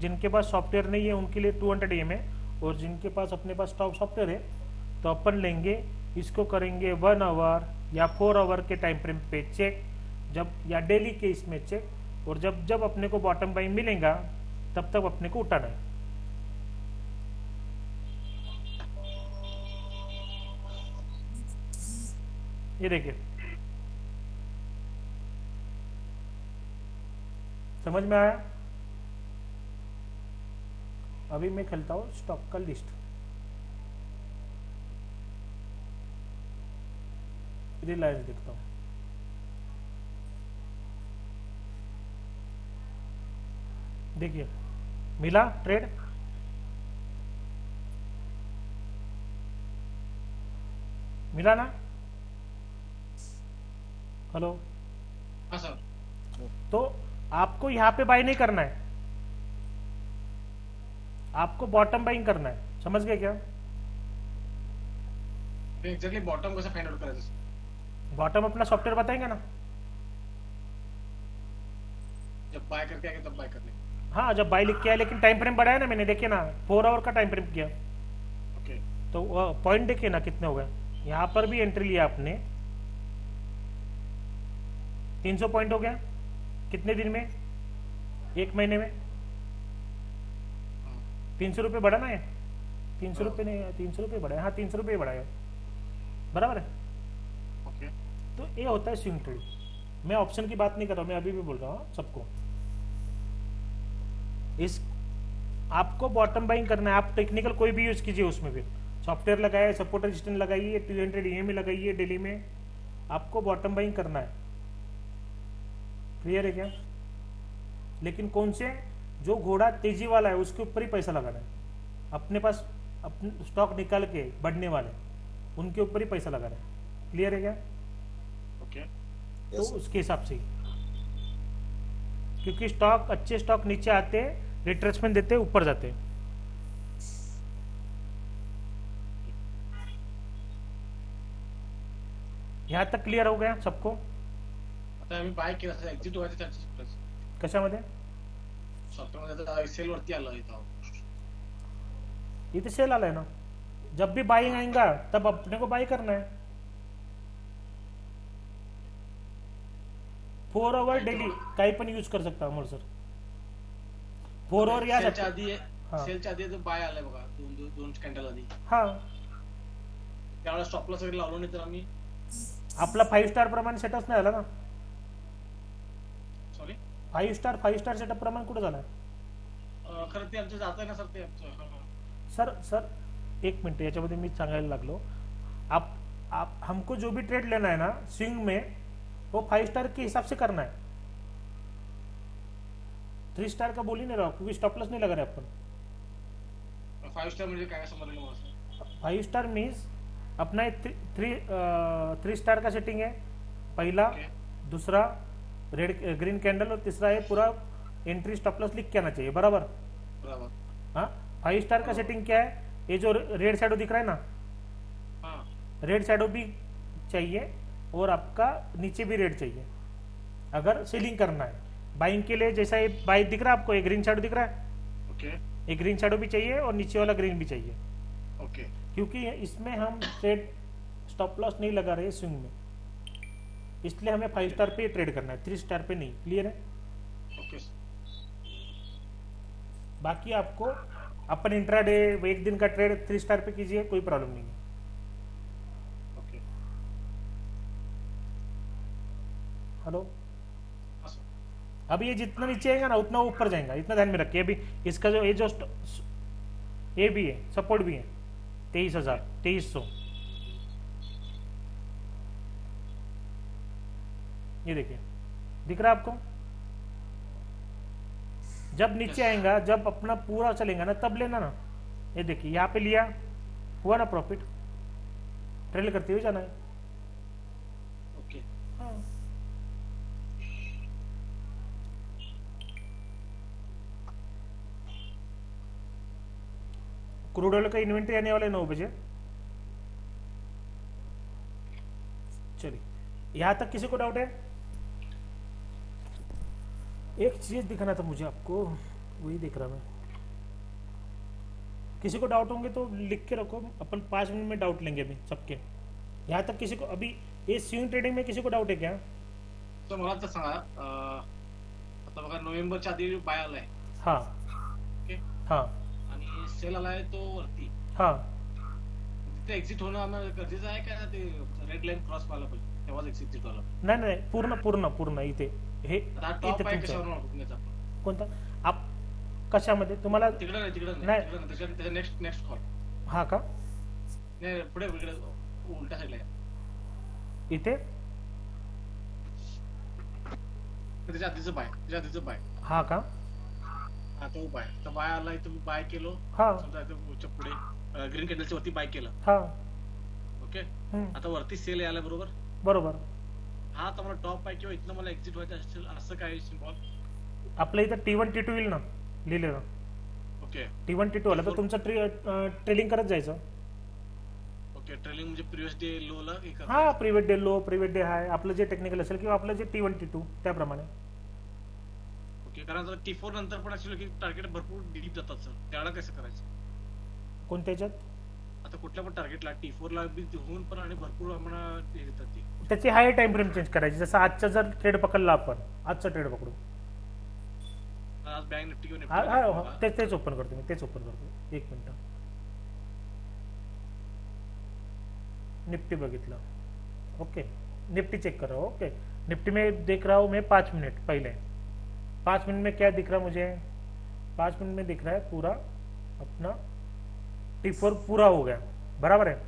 जिनके पास सॉफ्टवेयर नहीं है उनके लिए 200 EMA, और जिनके पास अपने पास स्टॉक सॉफ्टवेयर है तो अपन लेंगे इसको, करेंगे 1 आवर या 4 आवर के टाइम फ्रेम पे चेक, जब या डेली के इसमें चेक, और जब जब अपने को बॉटम बाइंग मिलेगा तब तक अपने को उठाना है। ये देखिए, समझ में आया? अभी मैं खेलता हूँ स्टॉक का लिस्ट। रिलायंस देखता हूँ। देखिए मिला ट्रेड, मिला ना? हेलो? हाँ सर। तो आपको यहाँ पे बाई नहीं करना है, आपको बॉटम बाइंग करना है। समझ गए क्या? एग्जैक्टली बॉटम कैसे फाइंड आउट करा जैसे? बॉटम अपना सॉफ्टवेयर बताएंगे ना। जब बाय करके आएंगे तब बाय करने। हाँ, जब बाई लिख के आया, लेकिन टाइम फ्रेम बढ़ाया ना मैंने, देखिए ना 4 आवर का टाइम फ्रेम किया, ओके तो पॉइंट देखिए ना कितने हो गए। यहाँ पर भी एंट्री लिया आपने, 300 पॉइंट हो गया। कितने दिन में? 1 महीने में 300 रुपये बढ़ा ना। ये 300 रुपये नहीं, 300 रुपये बढ़ाया। हाँ 300 रुपये बढ़ाया, बराबर है। ओके तो ये होता है स्विंग ट्रेड। मैं ऑप्शन की बात नहीं कर रहा हूँ, मैं अभी भी बोल रहा हूँ सबको। इस आपको बॉटम बाइंग करना है। आप टेक्निकल कोई भी यूज कीजिए, उसमें भी सॉफ्टवेयर लगाए, सपोर्ट रेजिस्टेंस लगाइए, 200 EMA लगाइए डेली में, आपको बॉटम बाइंग करना है। क्लियर है क्या? लेकिन कौन से, जो घोड़ा तेजी वाला है उसके ऊपर ही पैसा लगाना है। अपने पास अपने स्टॉक निकाल के बढ़ने वाले उनके ऊपर ही पैसा लगाना है। क्लियर है क्या? ओके तो यस सर। उसके हिसाब से, क्योंकि स्टॉक, अच्छे स्टॉक नीचे आते हैं, रिट्रेसमेंट देते हैं, ऊपर जाते हैं। यहां तक क्लियर हो गया सबको? आता आम्ही बाय केलं असं एक्झिट व्हायचं चान्सेस कशामध्ये? सॉफ्टवेअरमध्ये आता सेल वरती आलं इथं. इथे सेल आलाय ना, जब भी बाइंग आएगा तब अपने को बाई करना है। 4 आवर डेली काही पण यूज कर सकता अमोल सर। 4 आवर या सेलच्या आधी हा. सेलच्या आधी तो बाय आलाय बघा, दोन कॅन्डल आधी, हा त्यावेळेला स्टॉप लॉस वगैरे लावलो नाही तर आम्ही, आपला 5 स्टार प्रमाणे सेटच नाही झाला ना। सॉरी 5 स्टार सेटअप प्रमाण कुठं झाला? खरं ते आमचं जात आहे ना सर, ते आमचं सर एक मिनट, याच्यामध्ये मी सांगायला लागलो। आप हमको जो भी ट्रेड लेना है ना स्विंग में, वो 5 स्टार के हिसाब से करना है। 3 स्टार का बोल ही नहीं रहा, क्योंकि स्टॉप लॉस नहीं लगा रहे अपन। 5 स्टार म्हणजे काय समजलं मला सर? 5 स्टार मीन्स अपना 3 स्टार का सेटिंग है, पहला, Okay. दूसरा रेड ग्रीन कैंडल, और तीसरा है पूरा एंट्री स्टॉप लॉस लिख के आना चाहिए, बराबर? बरोबर। हाँ, 5 स्टार का सेटिंग क्या है? ये जो रेड शैडो दिख रहा है ना, हाँ रेड शैडो भी चाहिए और आपका नीचे भी रेड चाहिए अगर सेलिंग करना है। बाइंग के लिए जैसा ये बाई दिख रहा है आपको, ये ग्रीन शैडो दिख रहा है, ओके ये ग्रीन शैडो भी चाहिए और नीचे वाला ग्रीन भी चाहिए, ओके क्योंकि इसमें हम ट्रेड स्टॉप लॉस नहीं लगा रहे स्विंग में, इसलिए हमें 5 स्टार पे ट्रेड करना है, 3 स्टार पे नहीं। क्लियर है? ओके बाकी आपको अपन इंट्राडे एक दिन का ट्रेड 3 स्टार पे कीजिए, कोई प्रॉब्लम नहीं है। ओके हेलो, हाँ सर। अभी ये जितना नीचे आएगा ना उतना ऊपर जाएगा, इतना ध्यान में रखिए। अभी इसका जो ये जो ये भी है, सपोर्ट भी है 23,000 2300, ये देखिए दिख रहा है आपको? जब नीचे आएगा, जब अपना पूरा चलेगा ना तब लेना ना। ये देखिए यहाँ पे लिया, हुआ ना प्रॉफिट, ट्रेल करते हुए जाना है। ओके हाँ। क्रूड ऑयल का इन्वेंट्री आने वाला है 9 बजे। चलिए, यहां तक किसी को डाउट है? एक चीज दिखाना था मुझे आपको, वही देख रहा मैं। किसी को डाउट होंगे तो लिख के रखो, अपन 5 मिनट में डाउट लेंगे अभी सबके। यहाँ तक किसी को अभी ये स्विंग ट्रेडिंग में किसी को डाउट है क्या? तर मला तर सांगा, आता बघा नोव्हेंबरच्या आधी बाय आलाय, हाँ ओके, हाँ आणि सेल आलाय तो वरती, हाँ, तिथे एक्झिट होणं आम्हाला गरजेचं आहे का? ते रेड लाईन क्रॉस व्हायला पाहिजे तेव्हाच एक्झिट व्हायला पाहिजे? नाही नाही, पूर्ण पूर्ण पूर्ण इथे हे आता इथे टॉप आहे तुमचं कशावर ओळखायचं आपण? कोणता आप कशामध्ये तुम्हाला? तिकडे नाही, तिकडे नाही. नाही, तिकडे नाही, त्याच्या नेक्स्ट नेक्स्ट कॉल हा का? नाही, पुढे इकडे उलट्या साईडला आहे, इथे त्याच्या आधीचं बाय, त्याच्या आधीचं बाय, हा का? हा तो बाय, तर बाय आलाय, तुम्ही बाय केलो, हा समजा इथं पुढे ग्रीन कॅन्डलच्या वरती बाय केलं, हा, ओके, हम्म, आता वरती सेल यायला बरोबर, बरोबर। हा तर मला टॉप आहे किंवा इथनं मला एक्झिट व्हायचं असेल असं काय सिम्बॉल? आपल्या इथं T1 T2 येईल ना लिहिलेलं, ओके T1 T2 आलं तर तुमचं ट्रेलिंग करत जायचं। ओके, ट्रेलिंग म्हणजे प्रिव्हियस डे लो ला हे करता. हा, प्रिव्हेट डे लो, प्रिव्हेट डे हाय, आपलं जे टेक्निकल असेल किंवा आपलं जे T1 T2 त्याप्रमाणे। ओके, कारण जर T4 नंतर पण असेल की टार्गेट भरपूर डीप जातात सर, त्यावेळेला कसं करायचं? कोणत्या ह्याच्यात? आता कुठल्या पण टार्गेटला T4 ला बी होऊन पण आणि भरपूर आम्हाला हे देतात ते. त्याची हाय टाइम फ्रेम चेंज करायची, जसं आजचा जर ट्रेड पकडला आपण, आजचा ट्रेड पकडू, आज बँक निफ्टी किंवा हा हा हा, निफ्टी तेच ओपन करतो मी, तेच ओपन करतो। एक मिनिट, निफ्टी बघितलं, ओके, निफ्टी चेक कर रहा हूँ, ओके, निफ्टी में देख रहा हूँ मैं 5 मिनट पहले। 5 मिनट में क्या दिख रहा है मुझे? 5 मिनट में दिख रहा है पूरा अपना T4 पूरा हो गया, बराबर है।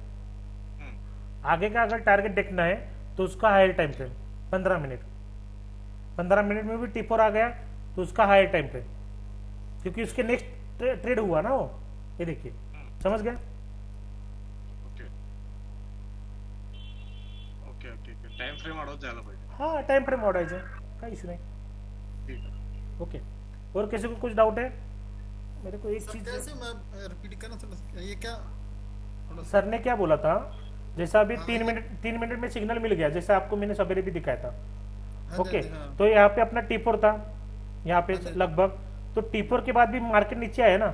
आगे का अगर टारगेट देखना है तो उसका higher time frame 15 minute, 15 minute में भी T4 आ गया तो उसका हायर टाइम फ्रेम, क्योंकि उसके नेक्स्ट ट्रेड हुआ ना वो, ये देखिए, समझ गया? Okay okay okay, time frame वाढवत जायला पाहिजे, हाँ, टाइम फ्रेम वाढायचं, काही इशू नहीं। ठीक आहे। ओके, और किसी को कुछ डाउट है? मेरे को एक सर चीज, कैसे मैं रिपीट करना थोड़ा, ये क्या थोड़ा सा- सर ने क्या बोला था, जैसा अभी 3 मिनट में सिग्नल मिल गया, जैसा आपको मैंने सवेरे भी दिखाया था, हाँ ओके, जी, हाँ। तो यहाँ पे अपना T4 था, यहाँ पे हाँ जी। लगभग, तो T4 के बाद भी मार्केट नीचे आया ना,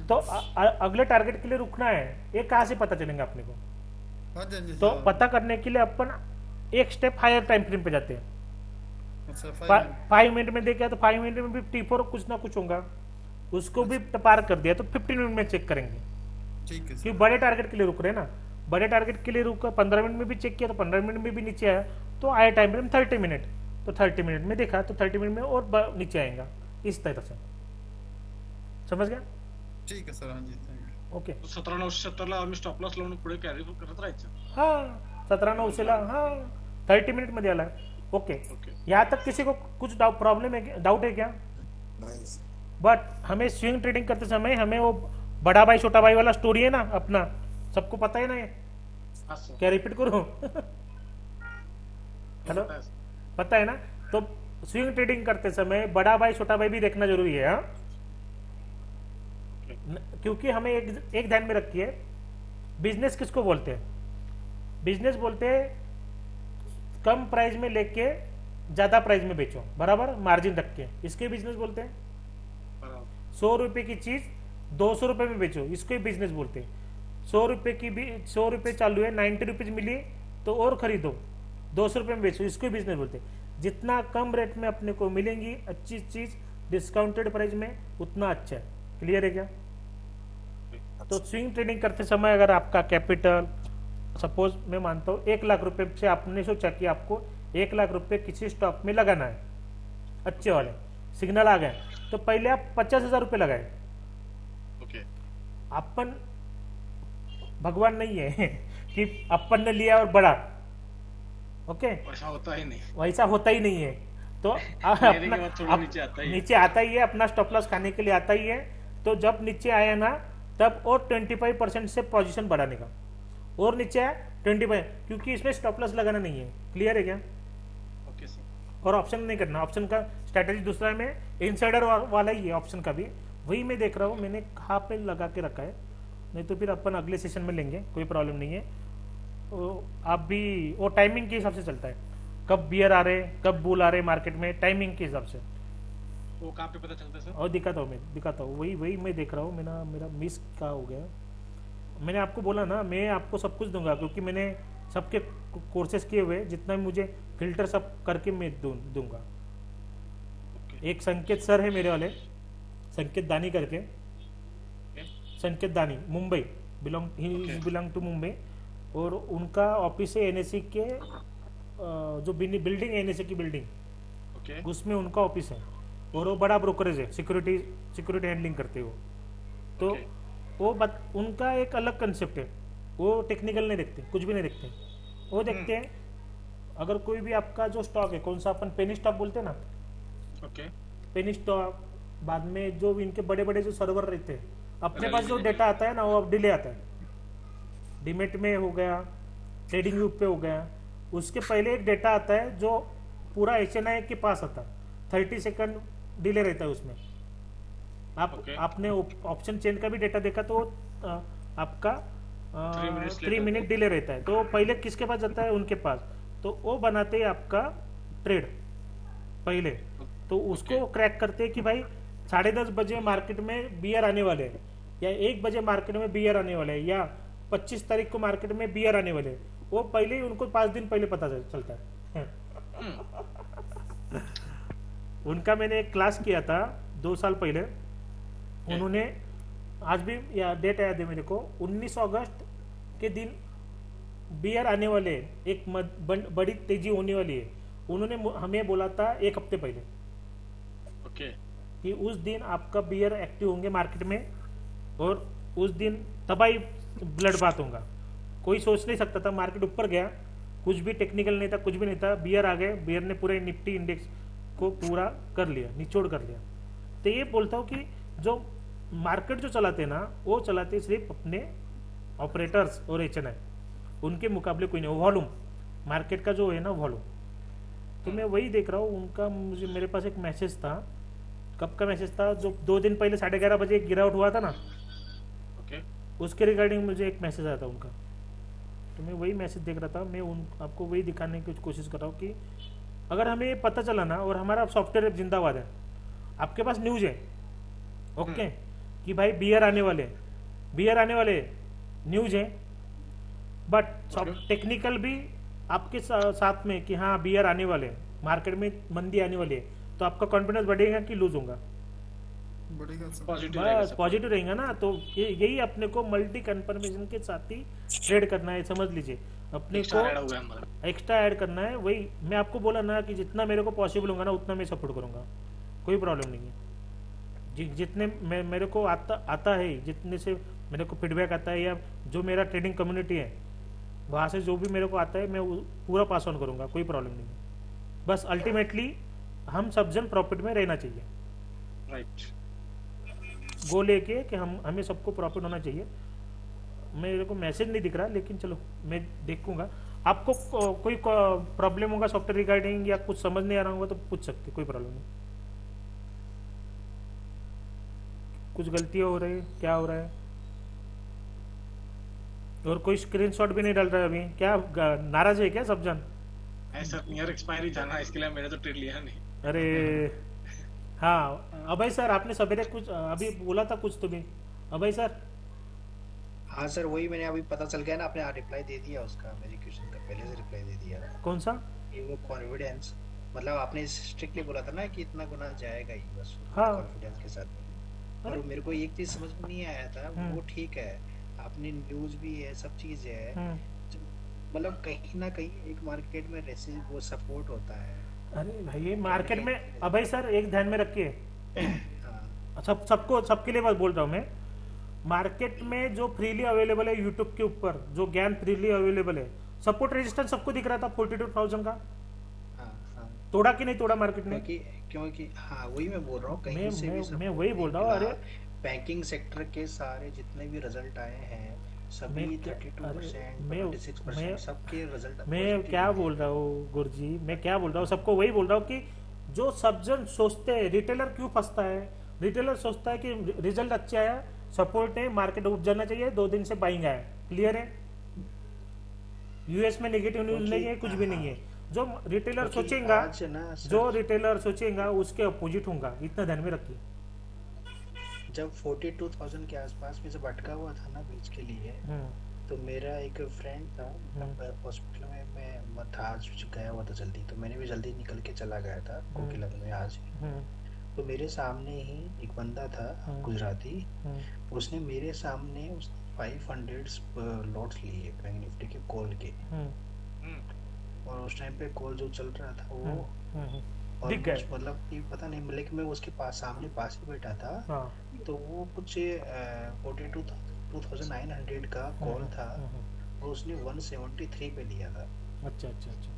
तो अगले टारगेट के लिए रुकना है, ये कहाँ से पता चलेगा अपने को? हाँ जी, हाँ जी तो सर। पता करने के लिए अपन एक स्टेप हायर टाइम फ्रेम पे जाते हैं। अच्छा 5 मिनट। 5 मिनट में देखा तो 5 मिनट में भी T4 कुछ ना कुछ होगा, उसको भी पार कर दिया तो 15 मिनट में चेक करेंगे। ठीक है क्योंकि सर। बड़े टारगेट के लिए रुक रहे हैं ना, बड़े टारगेट के लिए रुका 15 मिनट में भी चेक किया तो 15 मिनट में भी नीचे आया, तो आया टाइम फ्रेम 30 मिनट, तो 30 मिनट में देखा तो 30 मिनट में और नीचे आएगा, इस तरह से। समझ गया? ठीक आहे सर. हां जी, थँक्यू. ओके. 17,970 ला आम्ही स्टॉप लॉस लावून पुढे कॅरी करत राहायचं. हाँ 17,900 हाँ 30 मिनट में दिया ओके. ओके. यहाँ तक किसी को कुछ प्रॉब्लम है, डाउट है क्या? बट हमें स्विंग ट्रेडिंग करते समय हमें वो बड़ा भाई छोटा भाई वाला स्टोरी है ना अपना, सबको पता है ना ये? हा सर. क्या रिपीट करूं? हेलो, पता है ना? तो स्विंग ट्रेडिंग करते समय बड़ा भाई छोटा भाई भी देखना जरूरी है. हाँ, क्योंकि हमें एक ध्यान में रखिए, बिजनेस किसको बोलते हैं? बिजनेस बोलते हैं कम प्राइस में लेके ज्यादा प्राइस में बेचो, बराबर मार्जिन रख के, इसके बिजनेस बोलते हैं. बरोबर. 100 रुपए की चीज 200 रुपए में बेचो, इसको ही बिजनेस बोलते हैं. 100 रुपए की भी 100 रुपए चालू है, 90 रुपीज मिली तो और खरीदो, 200 रुपए में बेचो, इसको ही बिजनेस बोलते हैं. जितना कम रेट में अपने को मिलेंगी अच्छी चीज डिस्काउंटेड प्राइस में, उतना अच्छा है. क्लियर है क्या? तो स्विंग ट्रेडिंग करते समय अगर आपका कैपिटल सपोज मैं मानता हूँ 1 लाख रुपए से आपने सोचा कि आपको 1 लाख रुपए किसी स्टॉक में लगाना है, अच्छे वाले सिग्नल आ गए, तो पहले आप 50,000 रुपये लगाए. ओके. अपन भगवान नहीं है कि अपन ने लिया और बढ़ा. ओके, ऐसा होता ही नहीं. वैसा होता ही नहीं है. तो लेने के बाद थोड़ा नीचे आता ही है. नीचे आता ही है, अपना स्टॉप लॉस खाने के लिए आता ही है. तो जब नीचे आया ना तब और 25% से पोजीशन बढ़ाने का, और नीचे आया 25, क्योंकि इसमें स्टॉप लॉस लगाना नहीं है. क्लियर है क्या? Okay sir. और ऑप्शन नहीं करना, ऑप्शन का स्ट्रैटेजी दूसरा में इनसाइडर वाला ही है. ऑप्शन का भी वही मैं देख रहा हूँ, मैंने कहाँ पे लगा के रखा है, नहीं तो फिर अपन अगले सेशन में लेंगे, कोई प्रॉब्लम नहीं है. तो आप भी वो टाइमिंग के हिसाब से चलता है, कब बियर आ रहे कब बुल आ रहे मार्केट में, टाइमिंग के हिसाब से. वो कहाँ पे पता चलता है सर? और दिखाता हूँ वही मैं देख रहा हूँ. मेरा मिस का हो गया. मैंने आपको बोला ना मैं आपको सब कुछ दूंगा, क्योंकि मैंने सबके कोर्सेज किए हुए, जितना भी मुझे फिल्टर सब करके मैं दूंगा. एक संकेत सर है मेरे वाले, संकेत दानी करके, संकेत दानी, मुंबई बिलोंग टू मुंबई, और उनका ऑफिस है एनएससी के जो बिल्डिंग है एनएससी की बिल्डिंग, ओके. उसमें उनका ऑफिस है, और वो बड़ा ब्रोकरेज है, सिक्योरिटी हैंडलिंग करते हो. तो Okay. वो उनका एक अलग कंसेप्ट है, वो टेक्निकल नहीं देखते, कुछ भी नहीं देखते. वो देखते हैं अगर कोई भी आपका जो स्टॉक है, कौन सा अपन पेनी स्टॉक बोलते हैं ना, ओके. पेनी स्टॉक, बाद में जो इनके बड़े बड़े जो सर्वर रहते हैं, अपने पास जो Rally डेटा आता है ना वो अब डिले आता है. डीमेट में हो गया, ट्रेडिंग व्यू पे हो गया, उसके पहले एक डेटा आता है जो पूरा HNI के पास आता है, 30 सेकंड डिले रहता है उसमें. Okay. आपने ऑप्शन चेन का भी डेटा देखा तो आपका 3 मिनट डिले रहता है. तो पहले किसके पास जाता है? उनके पास. तो वो बनाते हैं आपका ट्रेड पहले, तो उसको क्रैक करते हैं कि भाई 10:30 बजे मार्केट में बियर आने वाले हैं, या 1 बजे मार्केट में बियर आने वाले हैं, या 25 तारीख को मार्केट में बियर आने वाले हैं. वो पहले ही उनको 5 दिन पहले पता चलता है. उनका मैंने एक क्लास किया था 2 साल पहले. उन्होंने आज भी या डेट याद है मेरे को, 19 अगस्त के दिन बियर आने वाले हैं, एक बड़ी तेजी होने वाली है. उन्होंने हमें बोला था 1 हफ्ते पहले ओके. कि उस दिन आपका बियर एक्टिव होंगे मार्केट में, और उस दिन तबाही ब्लड बात होगा. कोई सोच नहीं सकता था. मार्केट ऊपर गया, कुछ भी टेक्निकल नहीं था, कुछ भी नहीं था, बियर आ गए, बियर ने पूरे निफ्टी इंडेक्स को पूरा कर लिया, निचोड़ कर लिया. तो ये बोलता हूँ कि जो मार्केट जो चलाते हैं ना, वो चलाते सिर्फ अपने ऑपरेटर्स और HNI, उनके मुकाबले कोई नहीं. वॉल्यूम मार्केट का जो है ना वॉल्यूम. तो मैं वही देख रहा हूँ उनका. मेरे पास एक मैसेज था, कब का मैसेज था, जो 2 दिन पहले 11:30 बजे एक गिरावट हुआ था ना, ओके. उसके रिगार्डिंग मुझे एक मैसेज आया था उनका. तो मैं वही मैसेज देख रहा था. मैं आपको वही दिखाने की कोशिश कर रहा हूँ कि अगर हमें पता चला ना, और हमारा सॉफ्टवेयर जिंदाबाद है, आपके पास न्यूज है ओके, कि भाई बियर आने वाले, बियर आने वाले, न्यूज है, बट टेक्निकल भी आपके साथ में कि हाँ बियर आने वाले, मार्केट में मंदी आने वाली है, तो आपका कॉन्फिडेंस बढ़ेगा कि लूज होगा? बढ़ेगा सर। पॉजिटिव रहेगा बस सब। पॉजिटिव रहेगा ना। तो यही अपने को मल्टी कंफर्मेशन के साथ ही ट्रेड करना है, समझ लीजिए अपने एक्स्ट्रा को ऐड हो गया हमारा। एक्स्ट्रा ऐड करना है। वही मैं आपको बोला ना कि जितना मेरे को पॉसिबल होगा ना उतना मैं सपोर्ट करूंगा, कोई प्रॉब्लम नहीं है। जितने मेरे को आता है, जितने से मेरे को फीडबैक आता है, या जो मेरा ट्रेडिंग कम्युनिटी है वहाँ से जो भी मेरे को आता है मैं पूरा पास ऑन करूंगा, कोई प्रॉब्लम नहीं है। बस अल्टीमेटली हम सब जन प्रॉफिट में रहना चाहिए, राइट। गोल लेके कि हमें सबको प्रॉफिट होना चाहिए। मेरे को मैसेज नहीं दिख रहा, लेकिन चलो मैं देखूंगा। आपको कोई प्रॉब्लम होगा सॉफ्टवेयर रिगार्डिंग, या कुछ समझ नहीं आ रहा होगा तो पूछ सकते, कोई प्रॉब्लम नहीं। कुछ गलतियां हो रही है, क्या हो रहा है? और कोई स्क्रीनशॉट भी नहीं डाल रहा है अभी, क्या नाराज है क्या सब जन? ऐसा नियर एक्सपायरी था ना, इसके लिए मैंने तो ट्रेड लिया नहीं। अरे हाँ अभय सर, आपने सवेरे कुछ अभी बोला था कुछ तो भी, अभय सर। हाँ सर, वही मैंने अभी पता चल गया ना, आपने रिप्लाई दे दिया उसका, मेरे क्वेश्चन का पहले से रिप्लाई दे दिया। कौन सा? ये वो कॉन्फिडेंस, मतलब आपने स्ट्रिक्टली बोला था ना कि इतना गुना जाएगा ही बस, हाँ। कॉन्फिडेंस के साथ। और मेरे को एक चीज समझ में नहीं आया था, वो ठीक है, आपने न्यूज भी है, सब चीज है, मतलब कहीं ना कहीं एक मार्केट में रेसिस वो सपोर्ट होता है। अरे भाई ये मार्केट में, अभय सर एक ध्यान में रखिए, हाँ सबके लिए बात बोल रहा हूँ मैं। मार्केट में जो फ्रीली अवेलेबल है यूट्यूब के ऊपर, जो ज्ञान फ्रीली अवेलेबल है, सपोर्ट रेजिस्टेंस सबको दिख रहा था 42,000 का। हाँ हाँ, तोड़ा कि नहीं तोड़ा मार्केट ने? क्योंकि हाँ वही मैं बोल रहा हूँ, कहीं से भी मैं वही बोल रहा हूँ। अरे बैंकिंग सेक्टर के सारे जितने भी रिजल्ट आए हैं, सभी 32%, 26% सबके रिजल्ट। मैं क्या बोल रहा हूँ गुरुजी, मैं क्या बोल रहा हूँ, सबको वही बोल रहा हूँ कि जो सब जन सोचते हैं, रिटेलर क्यों फंसता है? रिटेलर सोचता है कि रिजल्ट अच्छा आया, सपोर्ट है, मार्केट उठ जाना चाहिए, 2 दिन से बाइंग आया, क्लियर है, यूएस में नेगेटिव न्यूज नहीं है, कुछ भी नहीं है। जो रिटेलर सोचेगा, जो रिटेलर सोचेगा उसके अपोजिट होगा, इतना ध्यान में रखिए। जब 42,000 के आसपास में जब अटका हुआ था ना बीच के लिए, तो मेरा एक फ्रेंड था, हॉस्पिटल में मैं था, आज गया हुआ था जल्दी, तो मैंने भी जल्दी निकल के चला गया था कोकिला में आज। तो मेरे सामने ही एक बंदा था गुजराती, उसने मेरे सामने 500 लॉट्स लिए बैंक निफ्टी के कॉल के, और उस टाइम पे कॉल जो चल रहा था वो और मतलब कि पता नहीं, लेकिन मैं उसके सामने पास ही बैठा था। तो वो कुछ 42,900 का कॉल था, और उसने 173 पे लिया था। अच्छा अच्छा अच्छा।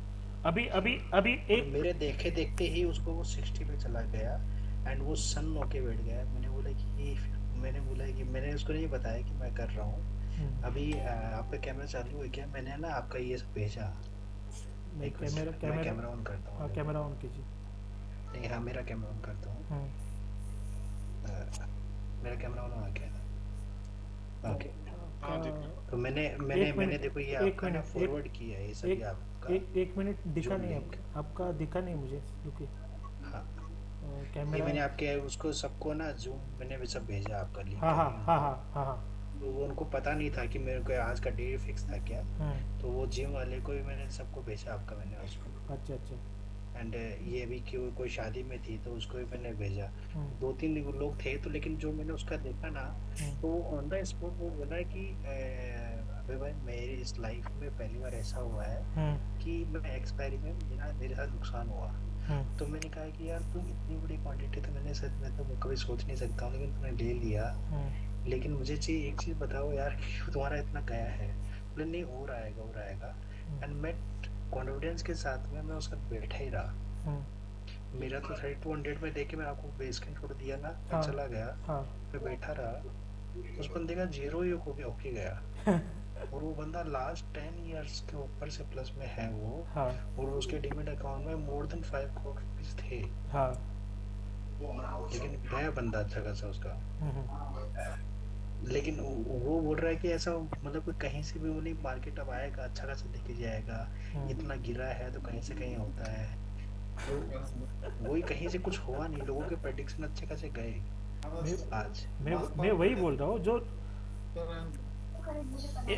अभी एक मेरे देखे देखते ही उसको वो 60 पे चला गया, एंड वो सन होके बैठ गया। मैंने बोला कि मैंने उसको नहीं बताया कि मैं कर रहा हूँ। अभी आपका कैमरा चालू है क्या? मैंने ना आपका ये सब भेजा। मैं कैमरा ऑन करता हूँ। कैमरा ऑन कीजिए। नहीं, हाँ मेरा कैमरा ऑन करता हूँ। मेरा कैमरा ऑन हो गया। ओके, तो मैंने देखो ये आपका ना फॉरवर्ड किया है, ये सब आपका। एक मिनट, दिखा नहीं आपका दिखा नहीं मुझे, रुकिए। हाँ, कैमरा मैंने आपके उसको सबको ना जूम मैंने भी सब भेजा आपका लिंक। हाँ। तो वो उनको पता नहीं था कि मेरे को आज का डेट फिक्स था क्या, तो वो जिम वाले को भी मैंने सबको भेजा आपका, मैंने उसको। अच्छा। एंड ये भी कि वो कोई शादी में थी तो उसको भी मैंने भेजा। 2-3 लोग थे, तो लेकिन जो मैंने उसका देखा ना, तो ऑन द स्पॉट वो बोला कि अबे भाई मेरी इस लाइफ में पहली बार ऐसा हुआ है कि मैं एक्सपायरी में मेरे साथ नुकसान हुआ। तो मैंने कहा कि यार तुम इतनी बड़ी क्वांटिटी तो मैं तो कभी सोच नहीं सकता हूँ, लेकिन तुमने ले लिया। लेकिन मुझे चाहिए एक चीज बताओ यार कि तुम्हारा इतना गया है। बोले नहीं, हो रहेगा। एंड मैं कॉन्फिडेंस के साथ में मैं उसका बैठा ही रहा। मेरा तो 3200 में देख के मैं आपको बेसकन छोड़ दिया ना, मैं चला गया, मैं बैठा रहा। उस बंदे का 0 ही होके गया। और वो बंदा लास्ट 10 इयर्स के ऊपर से प्लस में है वो। और उसके डीमेट अकाउंट में मोर देन 5 करोड़ रुपीस थे। लेकिन गया बंदा अच्छा खासा उसका। लेकिन वो बोल रहा है कि ऐसा मतलब कहीं से भी वो नहीं, मार्केट अब आएगा अच्छा खासा दिख जाएगा, इतना गिरा है तो कहीं से कहीं होता है। तो वही कहीं से कुछ हुआ नहीं, लोगों के प्रेडिक्शन अच्छे खासे गए। आज। मैं वही बोल रहा हूँ जो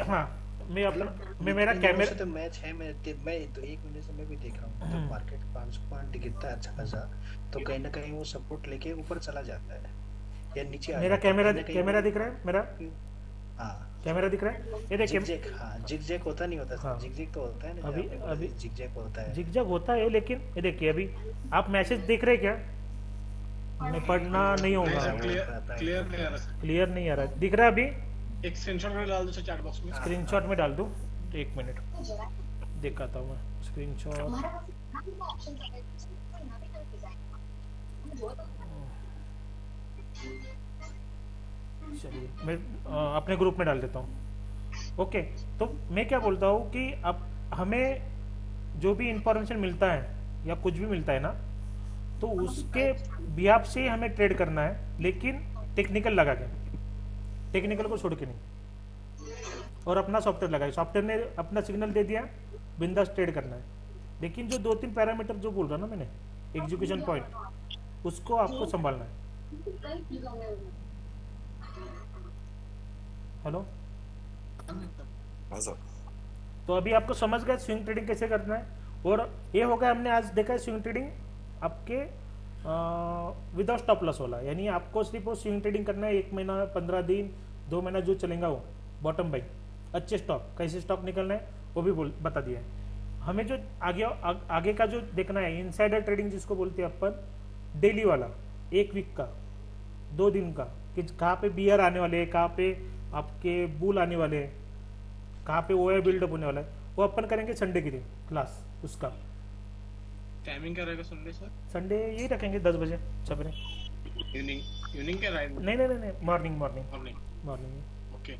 हाँ, मैं अपना मैं मेरा इन दिनों से कैमरा तो मैच है, मैं तो 1 महीने से मैं भी देख रहा हूँ, जब मार्केट 500 पॉइंट गिरता है अच्छा खासा, तो कहीं ना कहीं वो सपोर्ट लेके ऊपर चला जाता है या नीचे आ मेरा जाता है, कैमरा कहीं ना कहीं कैमरा वो। दिख रहा है मेरा हाँ। कैमरा दिख रहा है, ये देखिए। जिग जैग, हाँ जिग जैग होता नहीं होता सर, हाँ, जिग जैग तो होता है ना, जो अभी आपने बोला अभी जिग जैग होता है। जिगजैग होता है, लेकिन ये देखिए अभी आप मैसेज देख रहे हैं क्या? मैं पढ़ना वो नहीं नहीं होगा, सर, वो क्लियर प्राइस क्लियर होता नहीं आ है। रहा सर। क्लियर नहीं आ रहा है, दिख रहा है अभी? एक स्क्रीनशॉट में डाल दो सर चैट बॉक्स में। हाँ स्क्रीनशॉट हाँ। में डाल दूँ तो एक मिनट दिखाता हूँ मैं स्क्रीनशॉट। चलिए मैं अपने ग्रुप में डाल देता हूँ। ओके, तो मैं क्या बोलता हूँ कि अब हमें जो भी इंफॉर्मेशन मिलता है या कुछ भी मिलता है ना, तो उसके बिहाफ से ही हमें ट्रेड करना है, लेकिन टेक्निकल लगा के, टेक्निकल को छोड़ के नहीं। और अपना सॉफ्टवेयर लगाए, सॉफ्टवेयर ने अपना सिग्नल दे दिया, बिंदास ट्रेड करना है। लेकिन जो 2-3 पैरामीटर जो बोल रहा ना मैंने, एग्जीक्यूशन पॉइंट, उसको आपको संभालना है। हेलो, हाँ सर। तो अभी आपको समझ गए स्विंग ट्रेडिंग कैसे करना है। और ये हो गया, हमने आज देखा है स्विंग ट्रेडिंग आपके विदाउट स्टॉप लॉस वाला, यानी आपको सिर्फ वो स्विंग ट्रेडिंग करना है 1 महीना, 15 दिन, 2 महीना जो चलेगा वो बॉटम बाई, अच्छे स्टॉक कैसे स्टॉक निकलना है वो भी बता दिया है हमें। जो आगे का जो देखना है इनसाइडर ट्रेडिंग जिसको बोलते हैं अपन, डेली वाला, 1 वीक का, 2 दिन का, कि कहाँ पे बियर आने वाले हैं, कहाँ पे आपके बुल आने वाले हैं, कहाँ पे ओए बिल्डअप होने वाला है, वो अपन करेंगे संडे के दिन क्लास उसका। टाइमिंग क्या रहेगा संडे सर? संडे यही रखेंगे 10 बजे सवेरे। इवनिंग इवनिंग क्या राइट? नहीं नहीं नहीं नहीं, morning morning morning. Morning. Okay.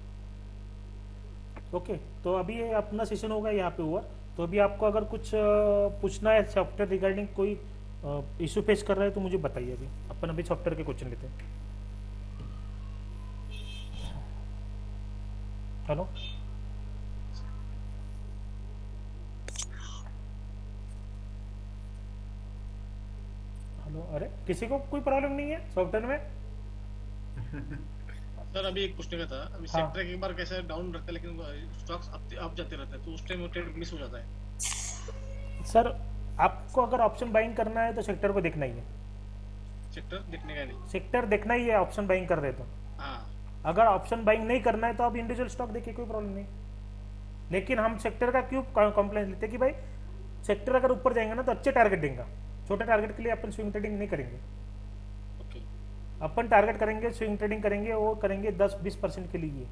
Okay, तो अभी ये अपना सेशन होगा यहाँ पे हुआ। तो अभी आपको अगर कुछ पूछना है सॉफ्टवेयर रिगार्डिंग, कोई इशू फेस कर रहा है तो मुझे बताइए। अभी अपन अभी सॉफ्टवेयर के क्वेश्चन लेते हैं। हेलो, हेलो, अरे किसी को कोई प्रॉब्लम नहीं है सॉफ्टवेयर में? सर अभी एक पूछने का था, अभी हाँ। सेक्टर एक बार कैसे डाउन रहता है लेकिन स्टॉक्स अप जाते रहते हैं, तो उस टाइम वो ट्रेड मिस हो जाता है। सर आपको अगर ऑप्शन बाइंग करना है तो सेक्टर को देखना ही है, सेक्टर देखने का नहीं। सेक्टर देखना ही है ऑप्शन बाइंग कर रहे तो। हाँ। अगर ऑप्शन बाइंग नहीं करना है तो आप इंडिविजुअल स्टॉक देखिए, कोई प्रॉब्लम नहीं। लेकिन हम सेक्टर का क्यों कंप्लेंट लेते हैं कि भाई सेक्टर अगर ऊपर जाएंगे ना तो अच्छे टारगेट देंगे, छोटे टारगेट के लिए अपन स्विंग ट्रेडिंग नहीं करेंगे। ओके। अपन टारगेट करेंगे, स्विंग ट्रेडिंग करेंगे, वो करेंगे 10-20% के लिए,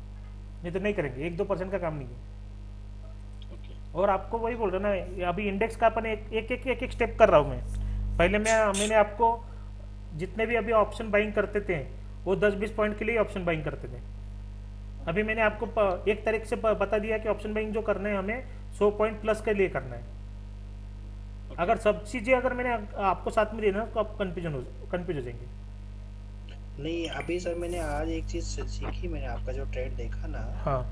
नहीं तो नहीं करेंगे, 1-2% का काम नहीं है। ओके। और आपको वही बोल रहा ना, अभी इंडेक्स का अपन एक स्टेप कर रहा हूँ मैं। पहले मैंने आपको जितने भी अभी ऑप्शन बाइंग करते थे वो 10-20 पॉइंट के लिए ऑप्शन बाइंग करते थे। अभी मैंने आपको एक तरीके से बता दिया कि ऑप्शन बाइंग जो करना है हमें 100 पॉइंट प्लस के लिए करना है। अगर सब चीजें अगर मैंने आपको साथ में देना तो आप कंफ्यूज हो जाएंगे। नहीं अभी सर मैंने आज एक चीज सीखी, मैंने आपका जो ट्रेड देखा ना, हाँ।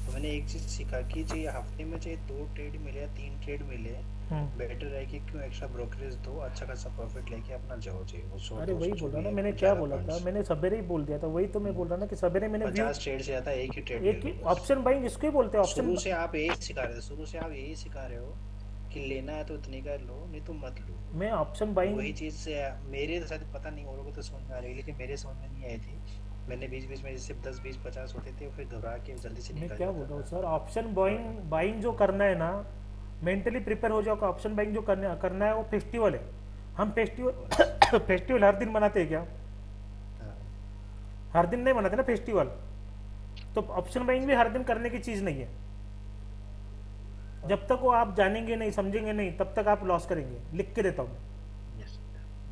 तो मैंने एक चीज सीखा कि चाहे हफ्ते में चाहे 2 ट्रेड मिले या 3 ट्रेड मिले, बेटर है कि क्यों एक्स्ट्रा ब्रोकरेज दो, अच्छा खासा प्रॉफिट लेके अपना जाओ चाहिए वो 100 अरे वही 200 बोल रहा जो ना भी मैंने, है, क्या 11 बोला था पॉइंट्स। मैंने, सवेरे ही बोल दिया था। वही तो मैं बोल रहा ना कि सवेरे मैंने 50 ट्रेड से ज्यादा एक ही ट्रेड एक ही ले लो बस। ऑप्शन बाइंग इसको ही बोलते हैं। ऑप्शन शुरू से आप यही सिखा रहे थे, शुरू से आप यही सिखा रहे हो कि लेना है तो इतने का लो, नहीं तो मत लो। मैं ऑप्शन बाइंग वही चीज से मेरे शायद पता नहीं, और लोगों को तो समझ में आ रही है, लेकिन मेरे समझ में नहीं आई थी। मैंने बीच बीच में जैसे 10 20 50 होते थे, फिर घबरा के जल्दी से मैं निकल क्या बोल जाता रहा हूँ था। सर, ऑप्शन बाइंग जो करना है ना, मेंटली प्रिपेयर हो जाओ। ऑप्शन बाइंग जो करना है वो फेस्टिवल है। हम फेस्टिवल फेस्टिवल हर दिन मनाते हैं क्या? हाँ। हर दिन नहीं मनाते ना फेस्टिवल। तो ऑप्शन बाइंग भी हर दिन करने की चीज नहीं है। जब तक वो आप जानेंगे नहीं, समझेंगे नहीं, तब तक आप लॉस करेंगे। लिख के देता हूँ मैं। Yes.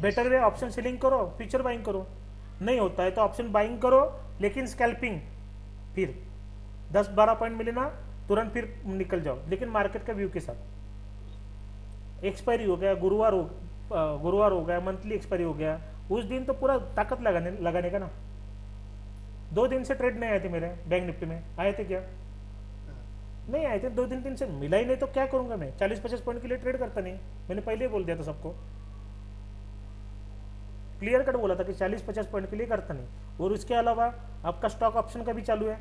Better way option selling करो, फ्यूचर बाइंग करो। नहीं होता है तो ऑप्शन बाइंग करो, लेकिन स्कैल्पिंग फिर 10-12 पॉइंट मिले ना तुरंत फिर निकल जाओ, लेकिन मार्केट का व्यू के साथ। एक्सपायरी हो गया, गुरुवार हो गया, मंथली एक्सपायरी हो गया, उस दिन तो पूरा ताकत लगाने का ना। 2 दिन से ट्रेड नहीं आए थे मेरे बैंक निफ्टी में, आए थे क्या? नहीं आए थे। 2 दिन से मिला ही नहीं तो क्या करूंगा मैं? 40-50 पॉइंट के लिए ट्रेड करता नहीं, मैंने पहले ही बोल दिया था सबको। क्लियर कट बोला था कि 40-50 पॉइंट के लिए करता नहीं। और उसके अलावा आपका स्टॉक ऑप्शन का भी चालू है,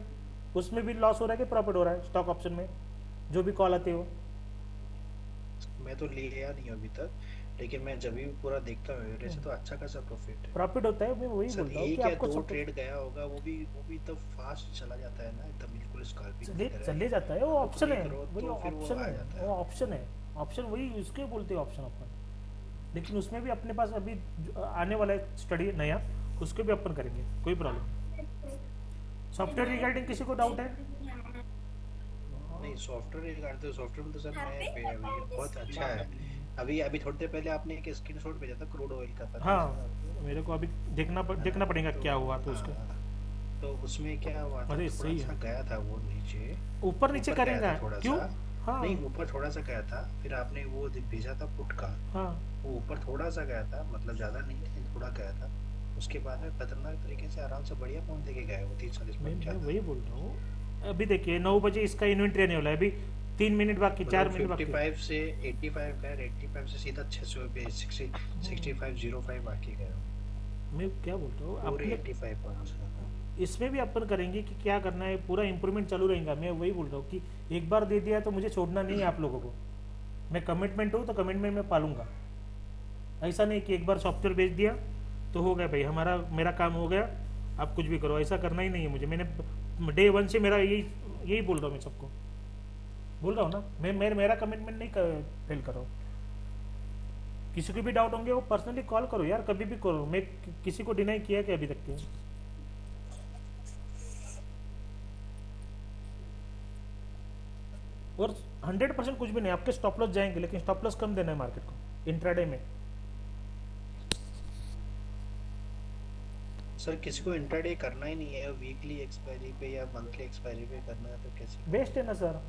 उसमें भी लॉस हो रहा है कि प्रॉफिट हो रहा है स्टॉक ऑप्शन में, जो भी कॉल आते हो? मैं तो लिया नहीं हूं अभी तक, लेकिन मैं जब भी पूरा देखता हूँ एवरेज से तो अच्छा खासा प्रॉफिट है। प्रॉफिट होता है, मैं वही सर बोल रहा हूँ एक कि या आपको दो सब ट्रेड गया होगा, वो भी तब फास्ट चला जाता है ना, एकदम बिल्कुल स्कॉर्पिंग की चले तरह। चले जाता है, वो तो ऑप्शन क्लिक है, करो वही तो फिर वो ऑप्शन आ है, जाता वो है। ऑप्शन है, ऑप्शन वही उसके बोलते हैं ऑप्शन अपन। लेकिन उसमें भी अपने पास अभी आने वाला है स्टडी नया, उसके भी अपन करेंगे, कोई प्रॉब्लम। सॉफ्टवेयर रिगार्डिंग किसी को डाउट है? नहीं सॉफ्टवेयर रिगार्ड, सॉफ्टवेयर में तो सर मैं ये बहुत अच्छा है। अभी अभी थोड़ी देर पहले आपने एक स्क्रीनशॉट भेजा था क्रूड ऑयल का, पता है सर हाँ, आपको? मेरे को अभी है ना? देखना पड़ेगा तो क्या हुआ तो उसका। हाँ, तो उसमें क्या हुआ था, अरे थोड़ा सही सा है, गया था वो नीचे, ऊपर नीचे ऊपर गया करेगा, था थोड़ा क्यों? सा। हाँ नहीं ऊपर थोड़ा सा गया था, फिर आपने वो भेजा था पुट का, हाँ, वो ऊपर थोड़ा सा गया था, मतलब ज्यादा नहीं लेकिन थोड़ा गया था। उसके बाद में खतरनाक तरीके से आराम से बढ़िया पहुंच देके गए वो 30-40 पॉइंट मैं ज्यादा। वही बोल रहा हूँ। अभी देखिए 9 बजे इसका इन्वेंट्री आने वाला है, अभी 3 मिनट बाकी, मतलब 4 मिनट बाकी। 55 से 85 गए, 85 से सीधा 600 पे 6505 आके गए मैं क्या बोल रहा हूँ पूरे अपने, 85 पॉइंट्स। इसमें भी अपन करेंगे कि क्या करना है, पूरा इंप्रूवमेंट चालू रहेगा। मैं वही बोल रहा हूँ कि एक बार दे दिया तो मुझे छोड़ना नहीं है आप लोगों को। मैं कमिटमेंट हूँ तो कमिटमेंट मैं पालूंगा। ऐसा नहीं कि एक बार सॉफ्टवेयर बेच दिया तो हो गया भाई, हमारा मेरा काम हो गया, आप कुछ भी करो, ऐसा करना ही नहीं है मुझे। मैंने डे 1 से मेरा यही बोल रहा हूँ, मैं सबको बोल रहा हूँ ना, मेरा कमिटमेंट नहीं फेल कर रहा हूँ। किसी को भी डाउट होंगे वो पर्सनली कॉल करो यार, कभी भी करो, मैं किसी को डिनाई किया कि अभी तक के। और 100% कुछ भी नहीं, आपके स्टॉप लॉस जाएंगे, लेकिन स्टॉप लॉस कम देना है मार्केट को इंट्राडे में। सर किसी को इंट्राडे करना ही नहीं है, वीकली एक्सपायरी पे या मंथली एक्सपायरी पे करना है तो कैसे? वेस्ट है ना सर,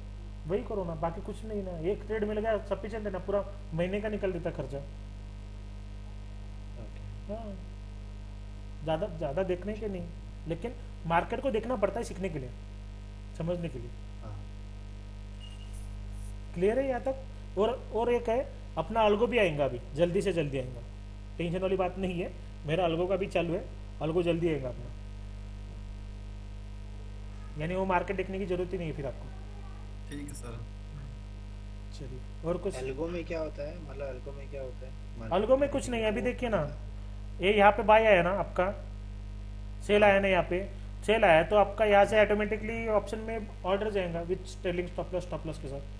वही करो ना, बाकी कुछ नहीं ना। एक ट्रेड मिल गया सफिशिएंट है ना, पूरा महीने का निकल देता खर्चा। ओके। हाँ, ज़्यादा ज़्यादा देखने के नहीं, लेकिन मार्केट को देखना पड़ता है सीखने के लिए, समझने के लिए। हाँ क्लियर है यहाँ तक? और एक है अपना अल्गो भी आएगा, अभी जल्दी से जल्दी आएगा, टेंशन वाली बात नहीं है। मेरा अल्गो का भी चालू है, अल्गो जल्दी आएगा अपना, यानी वो मार्केट देखने की जरूरत ही नहीं है फिर आपको। ठीक है सर। चलिए, और कुछ? एल्गो में क्या होता है, मतलब एल्गो में क्या होता है? अल्गो में कुछ नहीं है, अभी देखिए ना, ये यहाँ पे बाय आया ना आपका, सेल आया ना, यहाँ पे सेल आया तो आपका यहाँ से ऑटोमेटिकली ऑप्शन में ऑर्डर जाएगा विथ स्टेलिंग स्टॉप लॉस के साथ।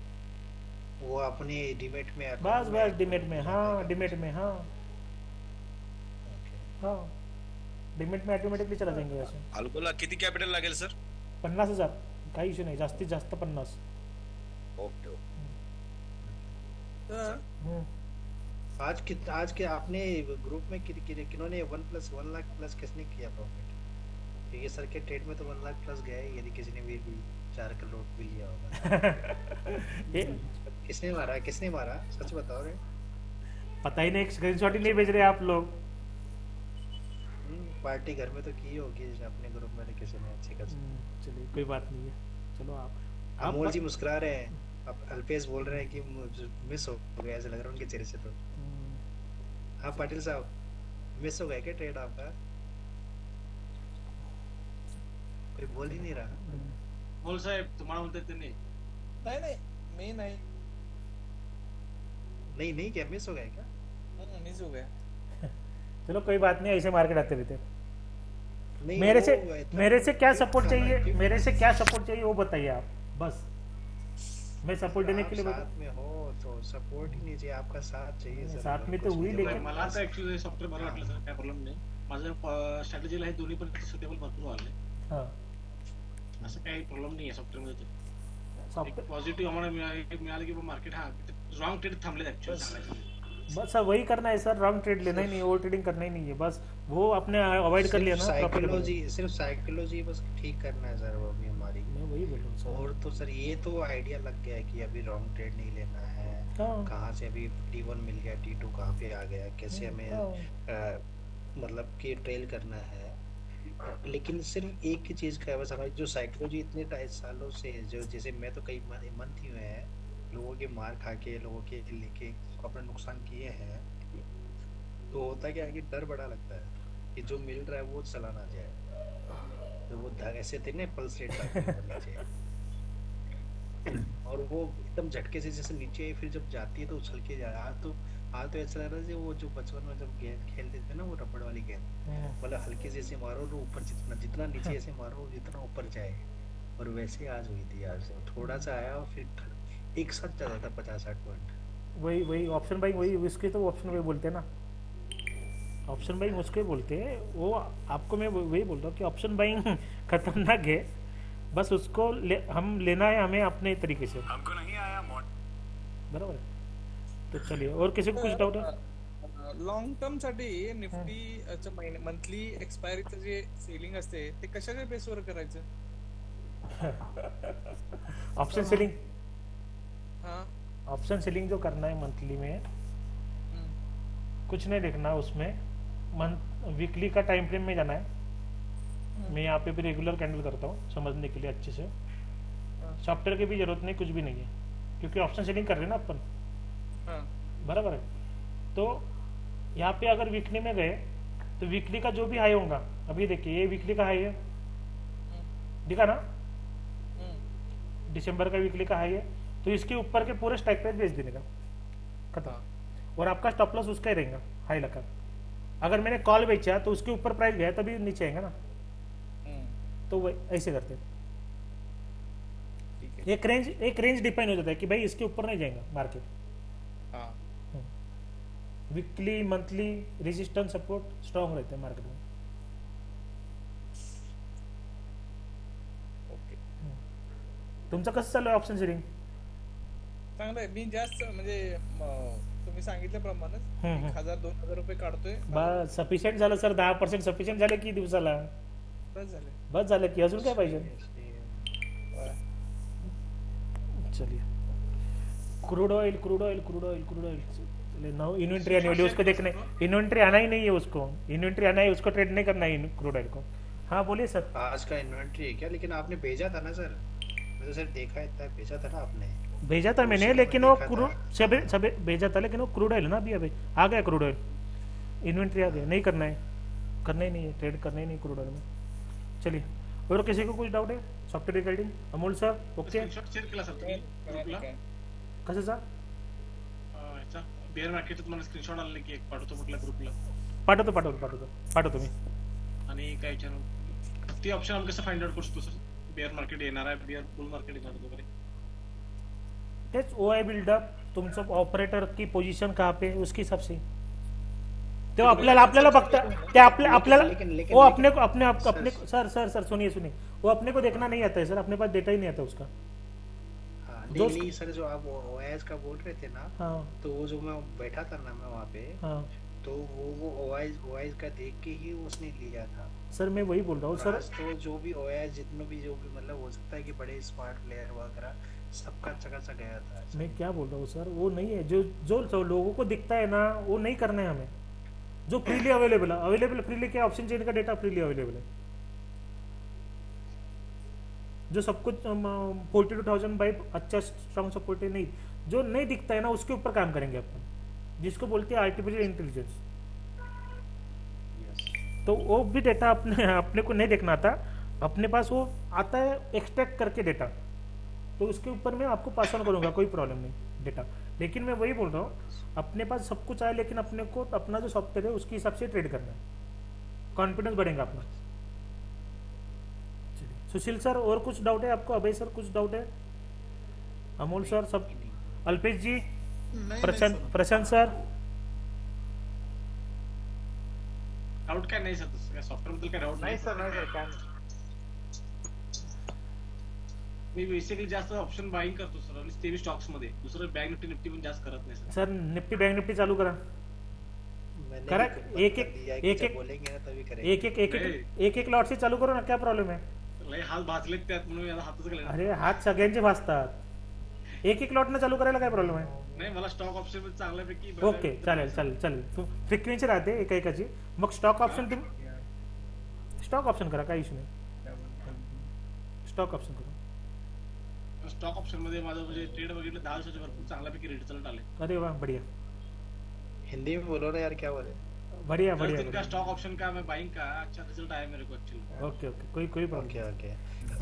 वो अपने डिमेट में बस बस डिमेट में, हाँ डिमेट में, हाँ हाँ, डिमेट में ऑटोमेटिकली चला जाएंगे वैसे। अल्कोला किती कॅपिटल लागेल सर? 50,000, काही इश्यू नाही, जास्तीत जास्त 50। Okay okay. आज के आपने ग्रुप में किन्होंने 1 लाख प्लस किसने किया प्रॉफिट? ये सर के ट्रेड में तो 1 लाख प्लस गया है, यदि किसी ने भी 4 करोड़ भी लिया होगा। ये किसने मारा सच बताओ रे। पता ही नहीं, स्क्रीनशॉट ही नहीं भेज रहे आप लोग। पार्टी घर में तो की होगी अपने ग्रुप में किसी ने अच्छी कर। चलिए कोई बात नहीं है, चलो आप अमोल जी मुस्कुरा रहे हैं, अब अल्पेश बोल रहे हैं कि मिस हो गया, ऐसा लग रहा है उनके चेहरे से तो। हाँ पाटिल साहब, मिस हो गया क्या ट्रेड आपका? कोई बोल ही नहीं रहा। बोल साहेब, तुम्हाला म्हणतात त्यांनी नहीं नहीं मैं नहीं नहीं क्या मिस हो गया क्या? मिस हो गया। चलो कोई बात नहीं, ऐसे मार्केट आते रहते। नहीं मेरे से क्या सपोर्ट चाहिए, मेरे से क्या सपोर्ट चाहिए वो बताइए आप, बस मैं सपोर्ट देने के लिए साथ में हो तो सपोर्ट ही नहीं चाहिए, आपका साथ चाहिए सर। साथ में तो हुई, लेकिन मला तर ऍक्च्युअली सॉफ्टवेअर बरं वाटलं सर, काय प्रॉब्लेम नाही. माझं स्ट्रॅटेजीला हे दोन्ही पण सुटेबल भरपूर आले, हाँ असं काही प्रॉब्लेम नाही आहे सॉफ्टवेअर मध्ये. सॉफ्टवेयर पॉझिटिव्ह आम्हाला मिळालं की मार्केट हा रॉंग ट्रेड थांबले ऍक्च्युअली. बस सर वही करना है सर, रॉन्ग ट्रेड लेना ही नहीं है, ओवर ट्रेडिंग करना ही नहीं है, बस वो अपने अवॉइड कर लिया ना। सिर्फ साइकोलॉजी बस ठीक करना है सर, वो भी हमारी। मैं वही बोल रहा हूँ सर। और तो सर ये तो आइडिया लग गया है कि अभी रॉन्ग ट्रेड नहीं लेना है, कहाँ से अभी T1 मिल गया, T2 कहाँ पे आ गया, कैसे हमें मतलब कि ट्रेल करना है। लेकिन सिर्फ एक ही चीज का है बस, हमारी जो साइकोलॉजी इतने सालों से जो, जैसे मैं तो कई मंथ ही हुए हैं लोगों के मार खा के, लोगों के लेके अपना नुकसान किए हैं, तो होता क्या है कि डर बड़ा लगता है कि जो मिल रहा है वो चला ना जाए, तो वो ऐसे थे ना पल्स रेट जाती है ऊपर नीचे, और वो एकदम झटके से जैसे नीचे आई, फिर जब जाती है तो उछल के जा, आज तो ऐसा लग रहा है वो जो बचपन में जब गेंद खेलते थे ना, वो रबड़ वाली गेंद, मतलब हल्के से ऐसे मारो तो ऊपर, जितना जितना नीचे ऐसे मारो जितना ऊपर जाए, और वैसे आज हुई थी। आज थोड़ा सा आया और फिर एक साथ चला था 50-60 पॉइंट। वही वही ऑप्शन बाइंग, वही इसके तो ऑप्शन वही बोलते हैं ना, ऑप्शन बाइंग उसके बोलते हैं वो। आपको मैं वही बोल रहा हूँ कि ऑप्शन बाइंग खतरनाक है, बस उसको हम लेना है हमें अपने तरीके से, हमको नहीं आया बरोबर है। तो चलिए, और किसी को कुछ डाउट है? लॉंग टर्म साठी निफ्टी मंथली एक्सपायरीचं जे सेलिंग असते ते कशाच्या बेसवर करायचं? ऑप्शन सेलिंग, हाँ ऑप्शन सेलिंग जो करना है मंथली में, कुछ नहीं देखना उसमें, मंथ वीकली का टाइम फ्रेम में जाना है। मैं यहाँ पे भी रेगुलर कैंडल करता हूँ समझने के लिए अच्छे से, सॉफ्टवेयर की भी जरूरत नहीं, कुछ भी नहीं है, क्योंकि ऑप्शन सेलिंग कर रहे हैं ना अपन, बराबर है। तो यहाँ पे अगर वीकली में गए तो वीकली का जो भी हाई होगा, अभी देखिए ये वीकली का हाई है, दिखा ना, दिसंबर का वीकली का हाई है, तो इसके ऊपर के पूरे स्ट्राइक प्राइस बेच देने का, खत्म। और आपका स्टॉप लॉस उसका ही रहेगा हाई लगा। अगर मैंने कॉल बेचा तो उसके ऊपर प्राइस गया तभी नीचे आएगा ना, तो वो ऐसे करते हैं। एक रेंज डिफाइन हो जाता है कि भाई इसके ऊपर नहीं जाएगा market. Weekly monthly resistance support strong रहते हैं मार्केट में। तुमचं कसं चालू आहे ऑप्शन सेलिंग? चांगलं आहे. मी जास्त म्हणजे तुम्ही सांगितल्याप्रमाणेच 1000-2000 रुपये काढतोय. बस सफिशियंट झालं सर, 10% सफिशियंट झालं की दिवसाला, बस झालं की अजून काय पाहिजे? चलिए, crude oil crude oil crude oil crude oil, now inventory आने वाली, उसको देखने, इन्वेंट्री आना ही नहीं है उसको, इन्वेंट्री आना है उसको, ट्रेड नहीं करना है क्रूड ऑयल को। हाँ बोलिए सर। आज का इन्वेंट्री है क्या? लेकिन आपने भेजा था ना सर, मैंने सर देखा इतना भेजा था ना आपने। भेजा था मैंने, लेकिन वो क्रूड सब भेजा था, लेकिन वो क्रूड ऑयल ना, अभी आ गया क्रूड ऑयल, इन्वेंट्री आ गया, नहीं करना है, करना ही नहीं है, ट्रेड करना ही नहीं क्रूड ऑयल में। चलिए, और किसी को कुछ डाउट है software regarding? Amol sir okay? Screenshot share केला सर तुम्ही ग्रुपला कसं सर? याचा बेअर मार्केटचा तुम्हाला स्क्रीनशॉट आले की एक पाठवतो म्हटलं ग्रुपला, पाठवतो मी। आणि काय विचारू ते ऑप्शन आम्ही कसं फाइंड आउट करू शकतो सर? बेअर मार्केट येणार आहे, बेअर बुल मार्केट येणार आहे वगैरे? तेच ओआय बिल्डअप, तुमचं ऑपरेटर की पोजीशन कहाँ पे, उसके हिसाब से तो आपल्याला बघता ते आपल्याला वो अपने को सर सुनिए, वो अपने को देखना नहीं आता है सर, अपने पास डेटा ही नहीं आता उसका। नहीं सर, जो आप ओएस का बोल रहे थे ना, हाँ, तो वो जो मैं बैठा था ना मैं वहाँ पे, हाँ तो वो ओएस का देख के ही उसने लिया था सर, मैं वही बोल रहा हूँ सर। तो जो भी ओएस जितने भी जो भी मतलब हो सकता है कि बड़े स्मार्ट प्लेयर वगैरह सबका चकाचक गया था। मैं क्या बोल रहा हूँ सर, वो नहीं है जो लोगों को दिखता है ना, वो नहीं करना है हमें, जो फ्रीली अवेलेबल फ्रीली क्या ऑप्शन चेंज का डेटा फ्रीली अवेलेबल है, जो सब कुछ 42,000 बाई अच्छा स्ट्रॉन्ग सपोर्ट है, नहीं जो नहीं दिखता है ना उसके ऊपर काम करेंगे अपन, जिसको बोलते हैं आर्टिफिशियल इंटेलिजेंस। तो वो भी डेटा अपने को नहीं देखना आता, अपने पास वो आता है एक्सट्रैक्ट करके डेटा, तो उसके ऊपर मैं आपको पास ऑन करूंगा, कोई प्रॉब्लम नहीं डेटा। लेकिन मैं वही बोल रहा हूँ, अपने पास सब कुछ आए, लेकिन अपने को अपना जो सॉफ्टवेयर है उसके हिसाब से ट्रेड करना है, कॉन्फिडेंस बढ़ेगा अपना। सुशील सर और कुछ डाउट है आपको? अभय सर कुछ डाउट है? अमोल सर सब, अल्पेश जी, प्रशांत सर डाउट काय नाही सर, तसं काय सॉफ्टवेअर बद्दल काय डाउट नाही सर काय मी बेसिकली जास्त ऑप्शन बाईंग करतो सर, आणि ते स्टॉक्स मध्ये, दुसरं बँक निफ्टी पण जास्त करत नाही sir. Sir Nifty bank Nifty चालू करा, करा एक लॉट से चालू करो ना, क्या प्रॉब्लेम है? लय हात भाजलेत त्यात म्हणून याला हातच घालले। अरे हात सगळ्यांचे भाजतात, एक लॉट न चालू करायला काय प्रॉब्लेम आहे? नाही, मला स्टॉक ऑप्शन मध्ये चांगल्यापैकी ओके चालेल, तू फ्रिक्वेन्सी राहते एकाची, मग स्टॉक ऑप्शन स्टॉक ऑप्शन करा, काही इश्यू नाही, स्टॉक ऑप्शन करा। स्टॉक ऑप्शन मध्ये माझं म्हणजे ट्रेड बघितलं 10 दिवसाचे भरपूर चांगल्यापैकी रेट चालत आले। अरे वाह बढ़िया। हिंदी में बोलो ना यार, क्या बोले? बढ़िया 10 बढ़िया दिन का बढ़िया। स्टॉक ऑप्शन का मैं बाइंग का अच्छा रिजल्ट आया मेरे को एक्चुअली। ओके ओके, कोई प्रॉब्लम ओके ओके,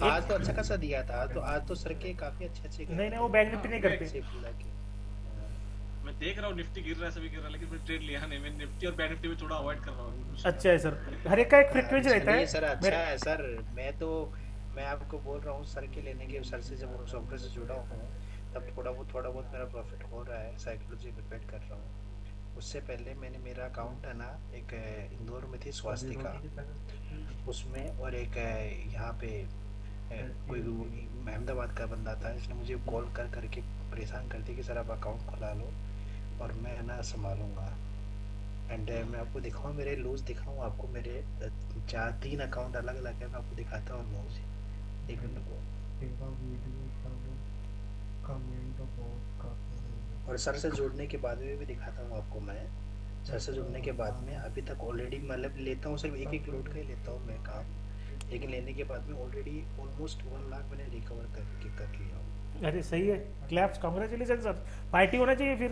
आज तो अच्छा खासा दिया था, आज तो सर के काफी अच्छे गए नहीं नहीं, थे। वो बैंक निफ्टी नहीं हाँ, करते। सिर्फ लगे। मैं देख रहा हूँ निफ्टी गिर रहा है, सभी गिर रहा है, लेकिन मैं ट्रेड लिया नहीं। मैं निफ्टी और बैंक निफ्टी में थोड़ा अवॉइड कर रहा हूँ। अच्छा है सर, हर एक का एक फ्रीक्वेंसी रहता चलिए है। सर, अच्छा मेरे है सर। मैं आपको बोल रहा हूँ सर के लेने के, सर से जब सॉफ्टवेयर से जुड़ा हूँ तब थोड़ा बहुत मेरा प्रॉफिट हो रहा है, साइकोलॉजी पे बेट कर रहा हूँ। उससे पहले मेरा अकाउंट है ना, एक इंदौर में थी स्वास्तिका, उसमें, और एक यहाँ पे कोई अहमदाबाद का बंदा था, इसने मुझे कॉल कर करके परेशान कर दिया कि सर आप अकाउंट खुला लो और मैं है ना संभालूंगा। एंड मैं आपको दिखाऊं, मेरे लूज दिखाऊं आपको, मेरे 3 अकाउंट अलग अलग है, मैं आपको दिखाता हूँ लूज। एक मिनट को। और सर से जुड़ने के बाद में भी दिखाता हूँ आपको मैं। सर से जुड़ने के बाद में अभी तक ऑलरेडी मतलब लेता हूँ सिर्फ एक लोड का ही लेता हूँ मैं काम, लेकिन लेने के बाद में ऑलरेडी ऑलमोस्ट 1 लाख मैंने रिकवर कर लिया हूँ। अरे सही है, क्लैप्स, कांग्रेचुलेशन सर, पार्टी होना चाहिए फिर।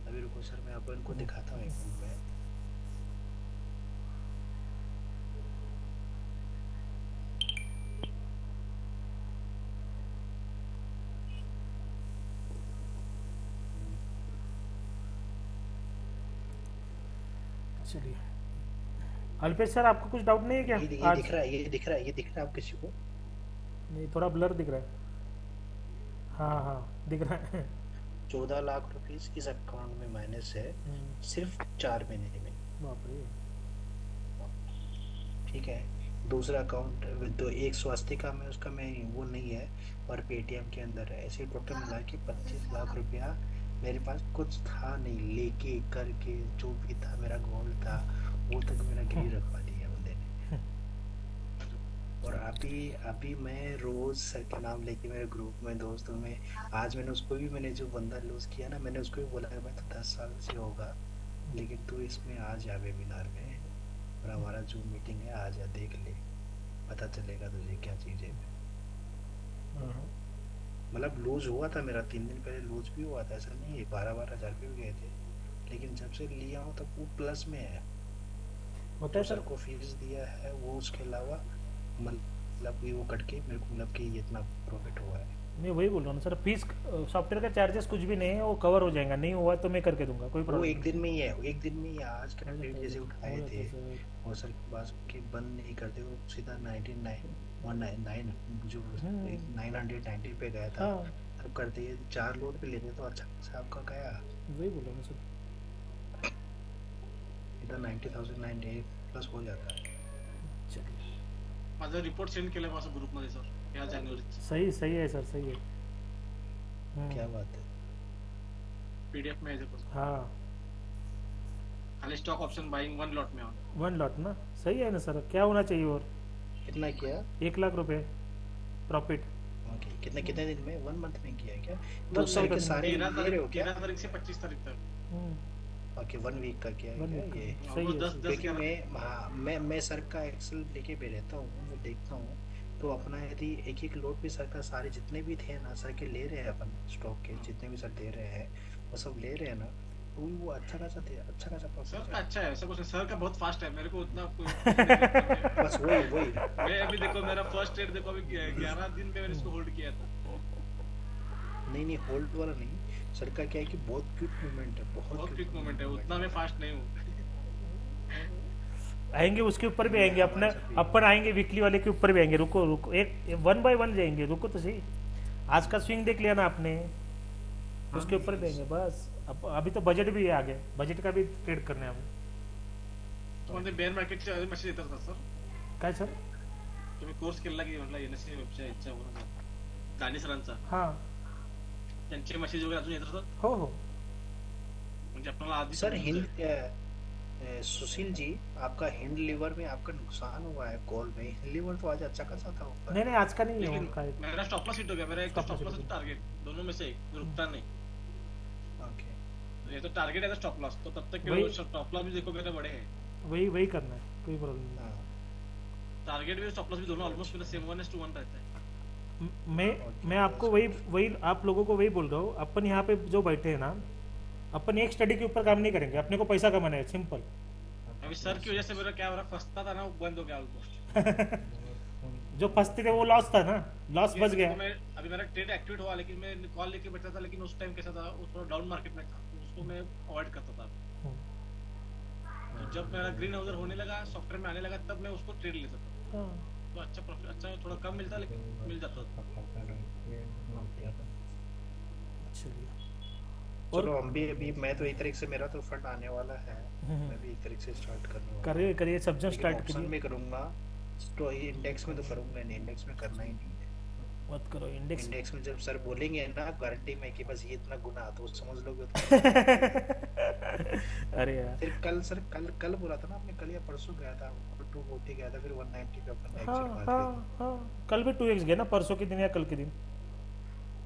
अभी रुको सर, मैं आपको इनको दिखाता हूँ एक मिनट में। चलिए अल्पेश सर, आपको कुछ डाउट नहीं है क्या? ये आज दिख रहा है, ये दिख रहा है आप किसी को? नहीं, थोड़ा ब्लर दिख रहा है। हाँ हाँ दिख रहा है। 14 लाख रुपीस इस अकाउंट में माइनस है सिर्फ 4 महीने में। बाप रे। ठीक है, दूसरा अकाउंट तो एक स्वास्तिका में उसका मैं वो नहीं है, और पेटीएम के अंदर है। ऐसे टोटल मिला के 25 लाख रुपया मेरे पास कुछ था नहीं, लेके करके जो भी था मेरा गोल्ड था वो तक मेरा गिरी रखवा दिया बंदे ने। और अभी मैं रोज सर का नाम लेके मेरे ग्रुप में दोस्तों में, आज मैंने उसको भी, मैंने जो बंदा लूज किया ना, मैंने उसको भी बोला है मैं तो 10 साल से होगा, लेकिन तू इसमें आ जा वेबिनार में, और हमारा जो मीटिंग है आ जा, देख ले, पता चलेगा तुझे क्या चीज है। मतलब लूज हुआ था मेरा 3 दिन पहले, लूज भी हुआ था, ऐसा नहीं है, 12-12 हजार रुपये भी गए थे, लेकिन जब से लिया हूँ तब वो प्लस में है। होता है सर सर। को फीस दिया है वो, उसके अलावा मतलब वो कट के मेरे को मतलब कि ये इतना प्रॉफिट हुआ है। मैं वही बोल रहा हूँ सर, फीस सॉफ्टवेयर का चार्जेस कुछ भी नहीं है, वो कवर हो जाएगा, नहीं हुआ तो मैं करके दूंगा, कोई वो प्रॉब्लम एक दिन में ही है, एक दिन में ही है। आज का ट्रेड जैसे उठाए थे नहीं। और सर के पास के बंद नहीं करते, वो सीधा 199 जो 990 पे गया था, हाँ तब करते ये 4 लोड पे लेते तो अच्छा खासा आपका गया, वही बोल रहा हूँ सर। इधर 90,000 प्लस हो जाता है। चलिए माझा रिपोर्ट सेंड केला माझा ग्रुप मध्ये सर, या जानेवारीचा सही है सर, सही है। क्या बात है। पीडीएफ में आहे ते हाँ खाली स्टॉक ऑप्शन बाइंग 1 लॉट में ऑन 1 लॉट ना, सही है ना सर, क्या होना चाहिए और? कितना किया? 1 लाख रुपए प्रॉफिट। ओके, कितने दिन में? 1 मंथ में किया क्या? बस तो सर के एक सारे 13 ले रहे हो क्या? तारीख से 25 तारीख तक। ओके, 1 वीक का किया है 1 क्या वीक ये? का, सही है। 10 क्योंकि मैं सर का एक्सेल लेके भी रहता हूँ, मैं देखता हूँ तो अपना यदि एक एक लोड पे सर का सारे जितने भी थे ना, सर के ले रहे हैं अपन स्टॉक के जितने भी सर दे रहे हैं वो सब ले रहे हैं ना, तो वो अच्छा खासा सर प्रॉफिट का है। अच्छा है, ऐसा कुछ नहीं, सर का बहुत फास्ट है, मेरे को उतना बस वही मैं अभी देखो मेरा फर्स्ट ट्रेड देखो अभी 11 दिन पे मैंने इसको होल्ड किया था। नहीं होल्ड वाला नहीं, सर का क्या है कि बहुत क्विक मूवमेंट है, बहुत क्विक मोमेंट है, उतना मैं फास्ट नहीं हूँ। आएंगे उसके ऊपर भी आएंगे, अपने अपन आएंगे वीकली वाले के ऊपर भी आएंगे। रुको एक 1 बाय 1 जाएंगे, रुको तो सही। आज का स्विंग देख लिया ना आपने, उसके ऊपर भी आएंगे। बस अब अभी तो बजट भी है आगे, बजट का भी ट्रेड करना है हमें। तुम्हाला बेअर मार्केटचे मेसेज येतात का सर? काय सर? तुम्ही कोर्स केला की म्हटलं एनएससी वेबसाईटच्या गाणी सरांचा, हाँ त्यांचे मेसेज वगैरे अजून येतात सर? हो म्हणजे आपल्याला आधी सर हिंद सुशील जी, आपका हिंड लिवर में आपका नुकसान हुआ है कॉल में। हिंड लिवर तो आज अच्छा खासा था ऊपर। नहीं आज का नहीं है लेकिन उनका। मेरा स्टॉप लॉस हिट हो गया, मेरा एक Stop loss stop loss hit हो टारगेट, दोनों में से एक रुकता नहीं। ओके, ये तो टारगेट है स्टॉप लॉस, तो तब तक वही- स्टॉप लॉस भी देखो मेरे बड़े हैं, वही करना है, कोई प्रॉब्लम नहीं। हाँ टारगेट भी स्टॉप लॉस भी दोनों ऑलमोस्ट मेरा सेम 1:1 रहता है। मैं आपको वही आप लोगों को वही बोल रहा हूँ। अपन यहाँ पे जो बैठे हैं ना, अपन एक स्टडी के ऊपर काम नहीं करेंगे, अपने को पैसा कमाना है, सिंपल। अभी सर की वजह से मेरा क्या हो रहा, फंसता था ना वो बंद हो गया ऑलमोस्ट। जो फंसते थे वो लॉस था ना, लॉस बच गया। अभी मेरा ट्रेड एक्टिवेट हुआ, लेकिन मैं कॉल लेके बैठा था, लेकिन उस टाइम कैसा था, वो थोड़ा डाउन मार्केट में था, तो उसको मैं अवॉइड करता था। तो जब मेरा ग्रीन हाउसर होने लगा, सॉफ्टवेयर में आने लगा, तब मैं उसको ट्रेड लेता था। तो अच्छा प्रॉफिट, अच्छा थोड़ा कम मिलता लेकिन मिल जाता था। चलो हम भी अभी, मैं तो एक तरीके से मेरा तो फंड आने वाला है, मैं भी एक तरीके से स्टार्ट करने वाला हूं। करिए करिए, सब जन लेकिन स्टार्ट ऑप्शन करिए। में करूंगा, तो इंडेक्स में तो करूंगा नहीं, इंडेक्स में करना ही नहीं है। मत करो इंडेक्स। इंडेक्स में जब सर बोलेंगे ना गारंटी में कि बस ये इतना गुना, तो समझ लोगे तो अरे यार, फिर कल सर, कल बोला था ना आपने, कल या परसों गया था, 240 गया था, फिर 190 पे अपन हाँ एग्जिट मार हाँ दिया। हाँ, कल भी 2x गया ना, परसों के दिन या कल के दिन।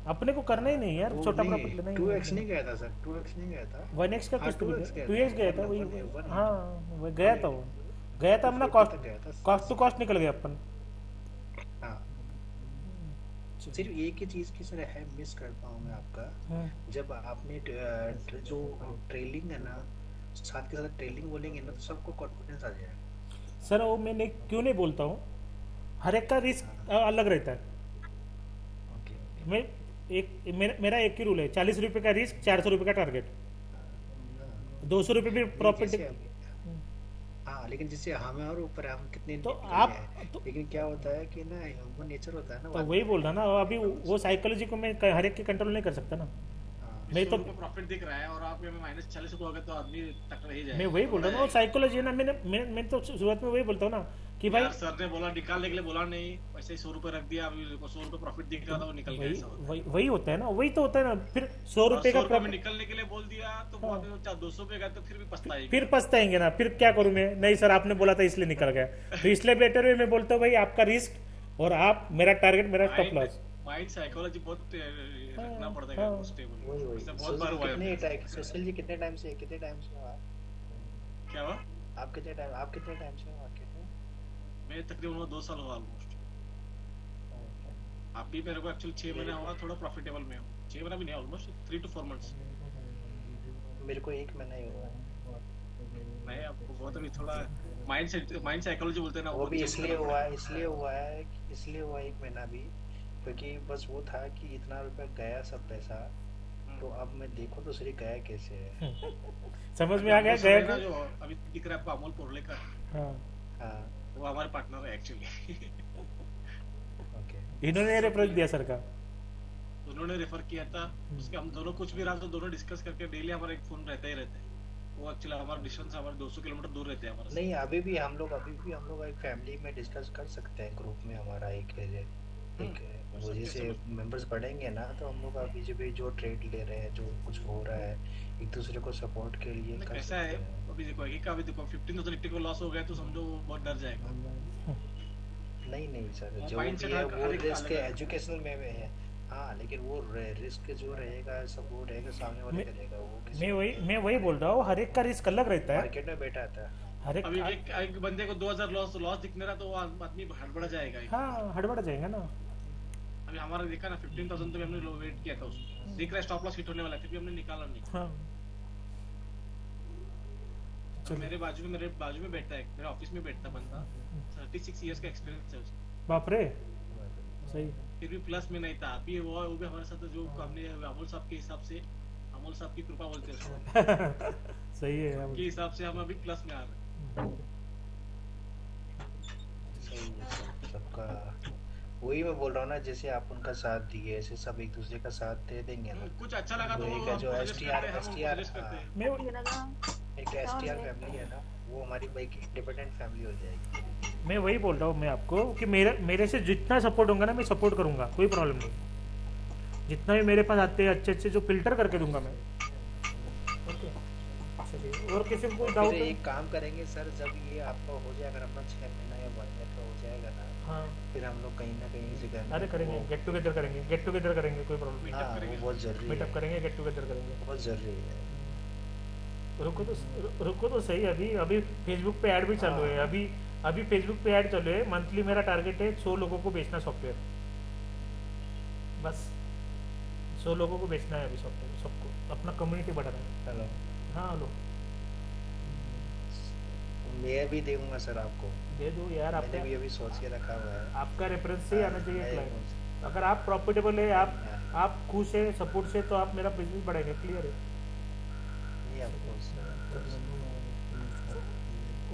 अपने को करना ही नहीं यार, वो छोटा नहीं, प्रॉफिट लेना ही 2x नहीं गया था सर, 2x नहीं गया था। 1x का हाँ, कुछ तो 2x गया 2x था, गया था, वही 180 हाँ, वो गया था, वो गया था अपना 240 तक गया था। कॉस्ट टू कॉस्ट निकल गया अपन। हाँ, सिर्फ एक ही चीज की सर है, मिस करता हूँ मैं आपका, जब आपने जो ट्रेलिंग है ना, साथ के साथ ट्रेलिंग बोलेंगे ना, तो सबको कॉन्फिडेंस आ जाएगा। सर वो मैंने क्यों नहीं बोलता हूँ, हर एक का रिस्क अलग रहता है। ओके, मैं मेरा एक ही रूल है, 40 रुपये का रिस्क, 400 रुपये का टारगेट, 200 रुपये भी प्रॉफिट। हाँ, लेकिन जैसे हमें और ऊपर है, हम कितने तो निकल आप गए हैं। लेकिन क्या होता है कि ना, ह्यूमन नेचर होता है ना, तो वही बोल रहा ना, अभी वो साइकोलॉजी को मैं हर एक के कंट्रोल नहीं कर सकता ना। हाँ, मैं तो प्रॉफिट दिख रहा है और आप -40 को अगर, तो आदमी टक्कर ही जाएगा। मैं वही बोल रहा हूँ ना, वो साइकोलॉजी है ना। मैं तो शुरुआत में वही बोलता हूँ ना कि भाई यार सर ने बोला निकालने के लिए, बोला नहीं, वैसे ही 100 रुपए रख दिया, अभी 100 रुपए प्रॉफिट दिख रहा था, वो निकल गया। ऐसा होता है। वही होता है ना, वही तो होता है ना। फिर 100 रुपये का 100 रुपए में प्रॉफिट, निकलने के लिए बोल दिया, तो बाद में 200 रुपए गया, तो फिर भी पछताएगी। फिर पछताएंगे ना। फिर क्या करूं मैं, नहीं सर आपने बोला था इसलिए निकल गया, तो इसलिए बेटर है मैं बोलता हूँ भाई आपका रिस्क और आप, मेरा टारगेट, मेरा स्टॉप लॉस। माइंड साइकोलॉजी बहुत रखना पड़ता है स्टेबल। वही इससे बहुत बार हुआ है। कितने टाइम, सोशल जी कितने टाइम से हो आप? क्या हुआ? आप कितने टाइम से हो मार्केट में? मैं तकरीबन 2 साल हुआ ऑलमोस्ट। आप भी, मेरे को एक्चुअली 6 महीने हुआ, थोड़ा प्रॉफिटेबल में हूँ। 6 महीना भी नहीं, ऑलमोस्ट 3 to 4 months। मेरे को 1 महीना ही हुआ है। नहीं, आपको बहुत अभी थोड़ा माइंड साइकोलॉजी बोलते हैं ना, वो भी इसलिए हुआ है 1 महीना भी, क्योंकि बस वो था कि इतना रुपया गया सब पैसा, तो अब मैं देखो तो सही गया कैसे है। समझ में आ गया गया ना, जो अभी दिख रहा है आपको अमोल पोरले का, हाँ, हाँ, वो हमारे पार्टनर है एक्चुअली। ओके। इन्होंने रेफरेंस दिया सर का, उन्होंने रेफर किया था। उसके हम दोनों कुछ भी रहा तो दोनों डिस्कस करके डेली हमारा एक फोन रहता ही रहता है। वो एक्चुअली हमारा डिस्टेंस हमारे 200 किलोमीटर दूर रहते हैं हमारे से। नहीं, अभी भी हम लोग एक फैमिली में डिस्कस कर सकते हैं, ग्रुप में हमारा एक वो जैसे मेंबर्स बढ़ेंगे ना, तो हम लोग अभी जो ट्रेड ले रहे हैं, जो कुछ हो रहा है, एक दूसरे को सपोर्ट के लिए कर ऐसा सकते है। हैं। अभी देखो एक का, अभी देखो 15,080 को लॉस हो गया, तो समझो वो बहुत डर जाएगा। नहीं सर, वो जो mindset भी है हर वो एक का रिस्क अलग है। एजुकेशनल में है। हाँ, लेकिन वो रिस्क जो रहेगा, सब वो रहेगा सामने वाले का रहेगा, वो किसी मैं वही बोल रहा हूँ, हर एक का रिस्क अलग रहता है। मार्केट में बैठा था। हर एक अभी एक बंदे को 2000 लॉस दिखने रहा, तो वो आदमी हड़बड़ा जाएगा। हाँ, हड़बड़ा जाएगा ना। अभी हमारा देखा ना 15,000 तो हमने वेट किया था उसको, देख रहा है स्टॉप लॉस हिट होने वाला है, फिर भी हमने निकाला नहीं। हाँ, तो मेरे बाजू में बैठता है, मेरे ऑफिस में बैठता बंदा, 36 इयर्स का एक्सपीरियंस है उसको, बाप रे, सही। फिर भी प्लस में नहीं था। अभी वो भी हमारे साथ, जो हमने अमोल साहब के हिसाब से, अमोल साहब की कृपा बोलते हैं उसको, सही है के हिसाब से हम अभी प्लस में आ रहे हैं। सही है सर, सबका वही मैं बोल रहा हूँ ना, जैसे आप उनका साथ दिए, ऐसे सब एक दूसरे का साथ दे देंगे ना। कुछ अच्छा लगा तो वही वो का जो हमको suggest STR करते हैं, हम उनको suggest करते हैं। मैं एक STR फैमिली है ना, वो हमारी एक इंडिपेंडेंट फैमिली हो जाएगी। मैं वही बोल रहा हूँ मैं आपको कि मेरे से जितना सपोर्ट होगा ना, मैं सपोर्ट करूंगा, कोई प्रॉब्लम नहीं। जितना भी मेरे पास आते हैं अच्छे जो फिल्टर करके दूंगा मैं। ओके, चलिए, और किसी को कोई डाउट फिर है? एक काम करेंगे सर, जब ये आपका हो जाएगा, अगर अपना 6 महीना या 1 ईयर का हो जाएगा ना, हाँ, फिर हम लोग कहीं ना कहीं जगह अरे करेंगे, गेट टुगेदर करेंगे, कोई प्रॉब्लम नहीं। हाँ, वो बहुत जरूरी मीटअप है, करेंगे, गेट टुगेदर करेंगे। बहुत जरूरी है। रुको तो सही, अभी फेसबुक पे ऐड भी चालू है। अभी फेसबुक पे ऐड चालू है। मंथली मेरा टारगेट है 100 लोगों को बेचना सॉफ्टवेयर, बस 100 लोगों को बेचना है अभी सॉफ्टवेयर, सबको अपना अपना कम्युनिटी बढ़ा रहे हैं। हेलो, हाँ लो, मैं भी दूंगा सर आपको। दे दो यार। मैंने आपका भी अभी सोच के रखा हुआ है। आपका रेफरेंस से ही हाँ, आना चाहिए मैं क्लाइंट। अगर आप प्रॉफिटेबल है, आप खुश है सपोर्ट से, तो आप मेरा बिजनेस बढ़ेगा। क्लियर है? ये of course sir, of course.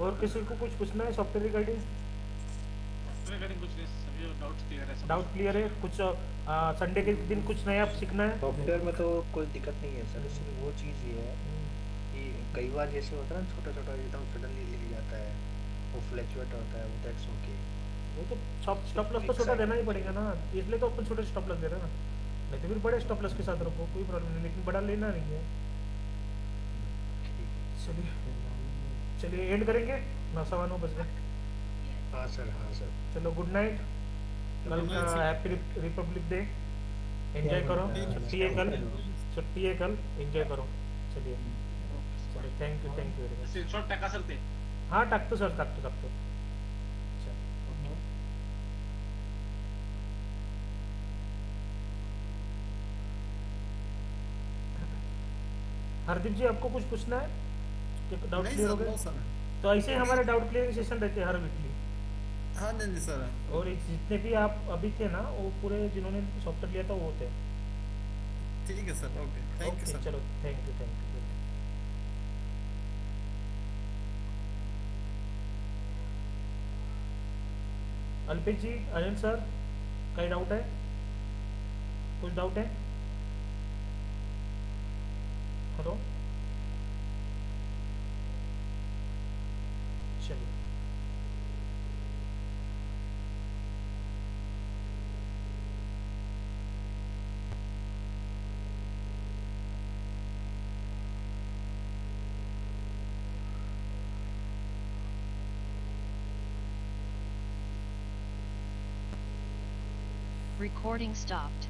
और किसी को कुछ पूछना है सॉफ्टवेयर रिगार्डिंग? रिगार्डिंग कुछ नहीं, सभी डाउट्स क्लियर है सब। डाउट क्लियर है? कुछ संडे के दिन कुछ नया सीखना है? सॉफ्टवेयर में तो कोई दिक्कत नहीं है सर, सिर्फ वो चीज़ ये है कि कई बार जैसे होता है ना, छोटा छोटा एकदम सडनली लिख जाता है, वो फ्लैक्चुएट होता है, वो दैट्स ओके। वो तो स्टॉप लॉस तो छोटा देना ही पड़ेगा ना, इसलिए तो अपन छोटे स्टॉप लॉस दे रहे हैं ना। नहीं तो फिर बड़े स्टॉप लॉस के साथ रखो, कोई प्रॉब्लम नहीं, लेकिन बड़ा लेना नहीं है। चलिए चलिए एंड करेंगे, 9:15 बज गए। हाँ सर, हाँ सर। चलो गुड नाइट। कल का हैप्पी रिपब्लिक डे, एंजॉय करो। छुट्टी है कल, छुट्टी है कल, एंजॉय करो। चलिए चलिए, thank you very much. Screenshot टाका सर ते. हाँ टाकतो सर, टाकतो। हरदीप जी, आपको कुछ पूछना है? डाउट नहीं क्लियर हो सर, गए? No sir. तो ऐसे ही हमारे डाउट क्लियरिंग सेशन रहते हैं हर वीकली। हाँ नहीं नहीं सर। और जितने भी आप अभी थे ना, वो पूरे जिन्होंने सॉफ्टवेयर लिया था वो थे। ठीक है sir, okay, thank you okay sir. चलो, thank you. Alpesh ji, Anil sir, कहीं डाउट है? कुछ डाउट है? हेलो, चलिए। Recording stopped.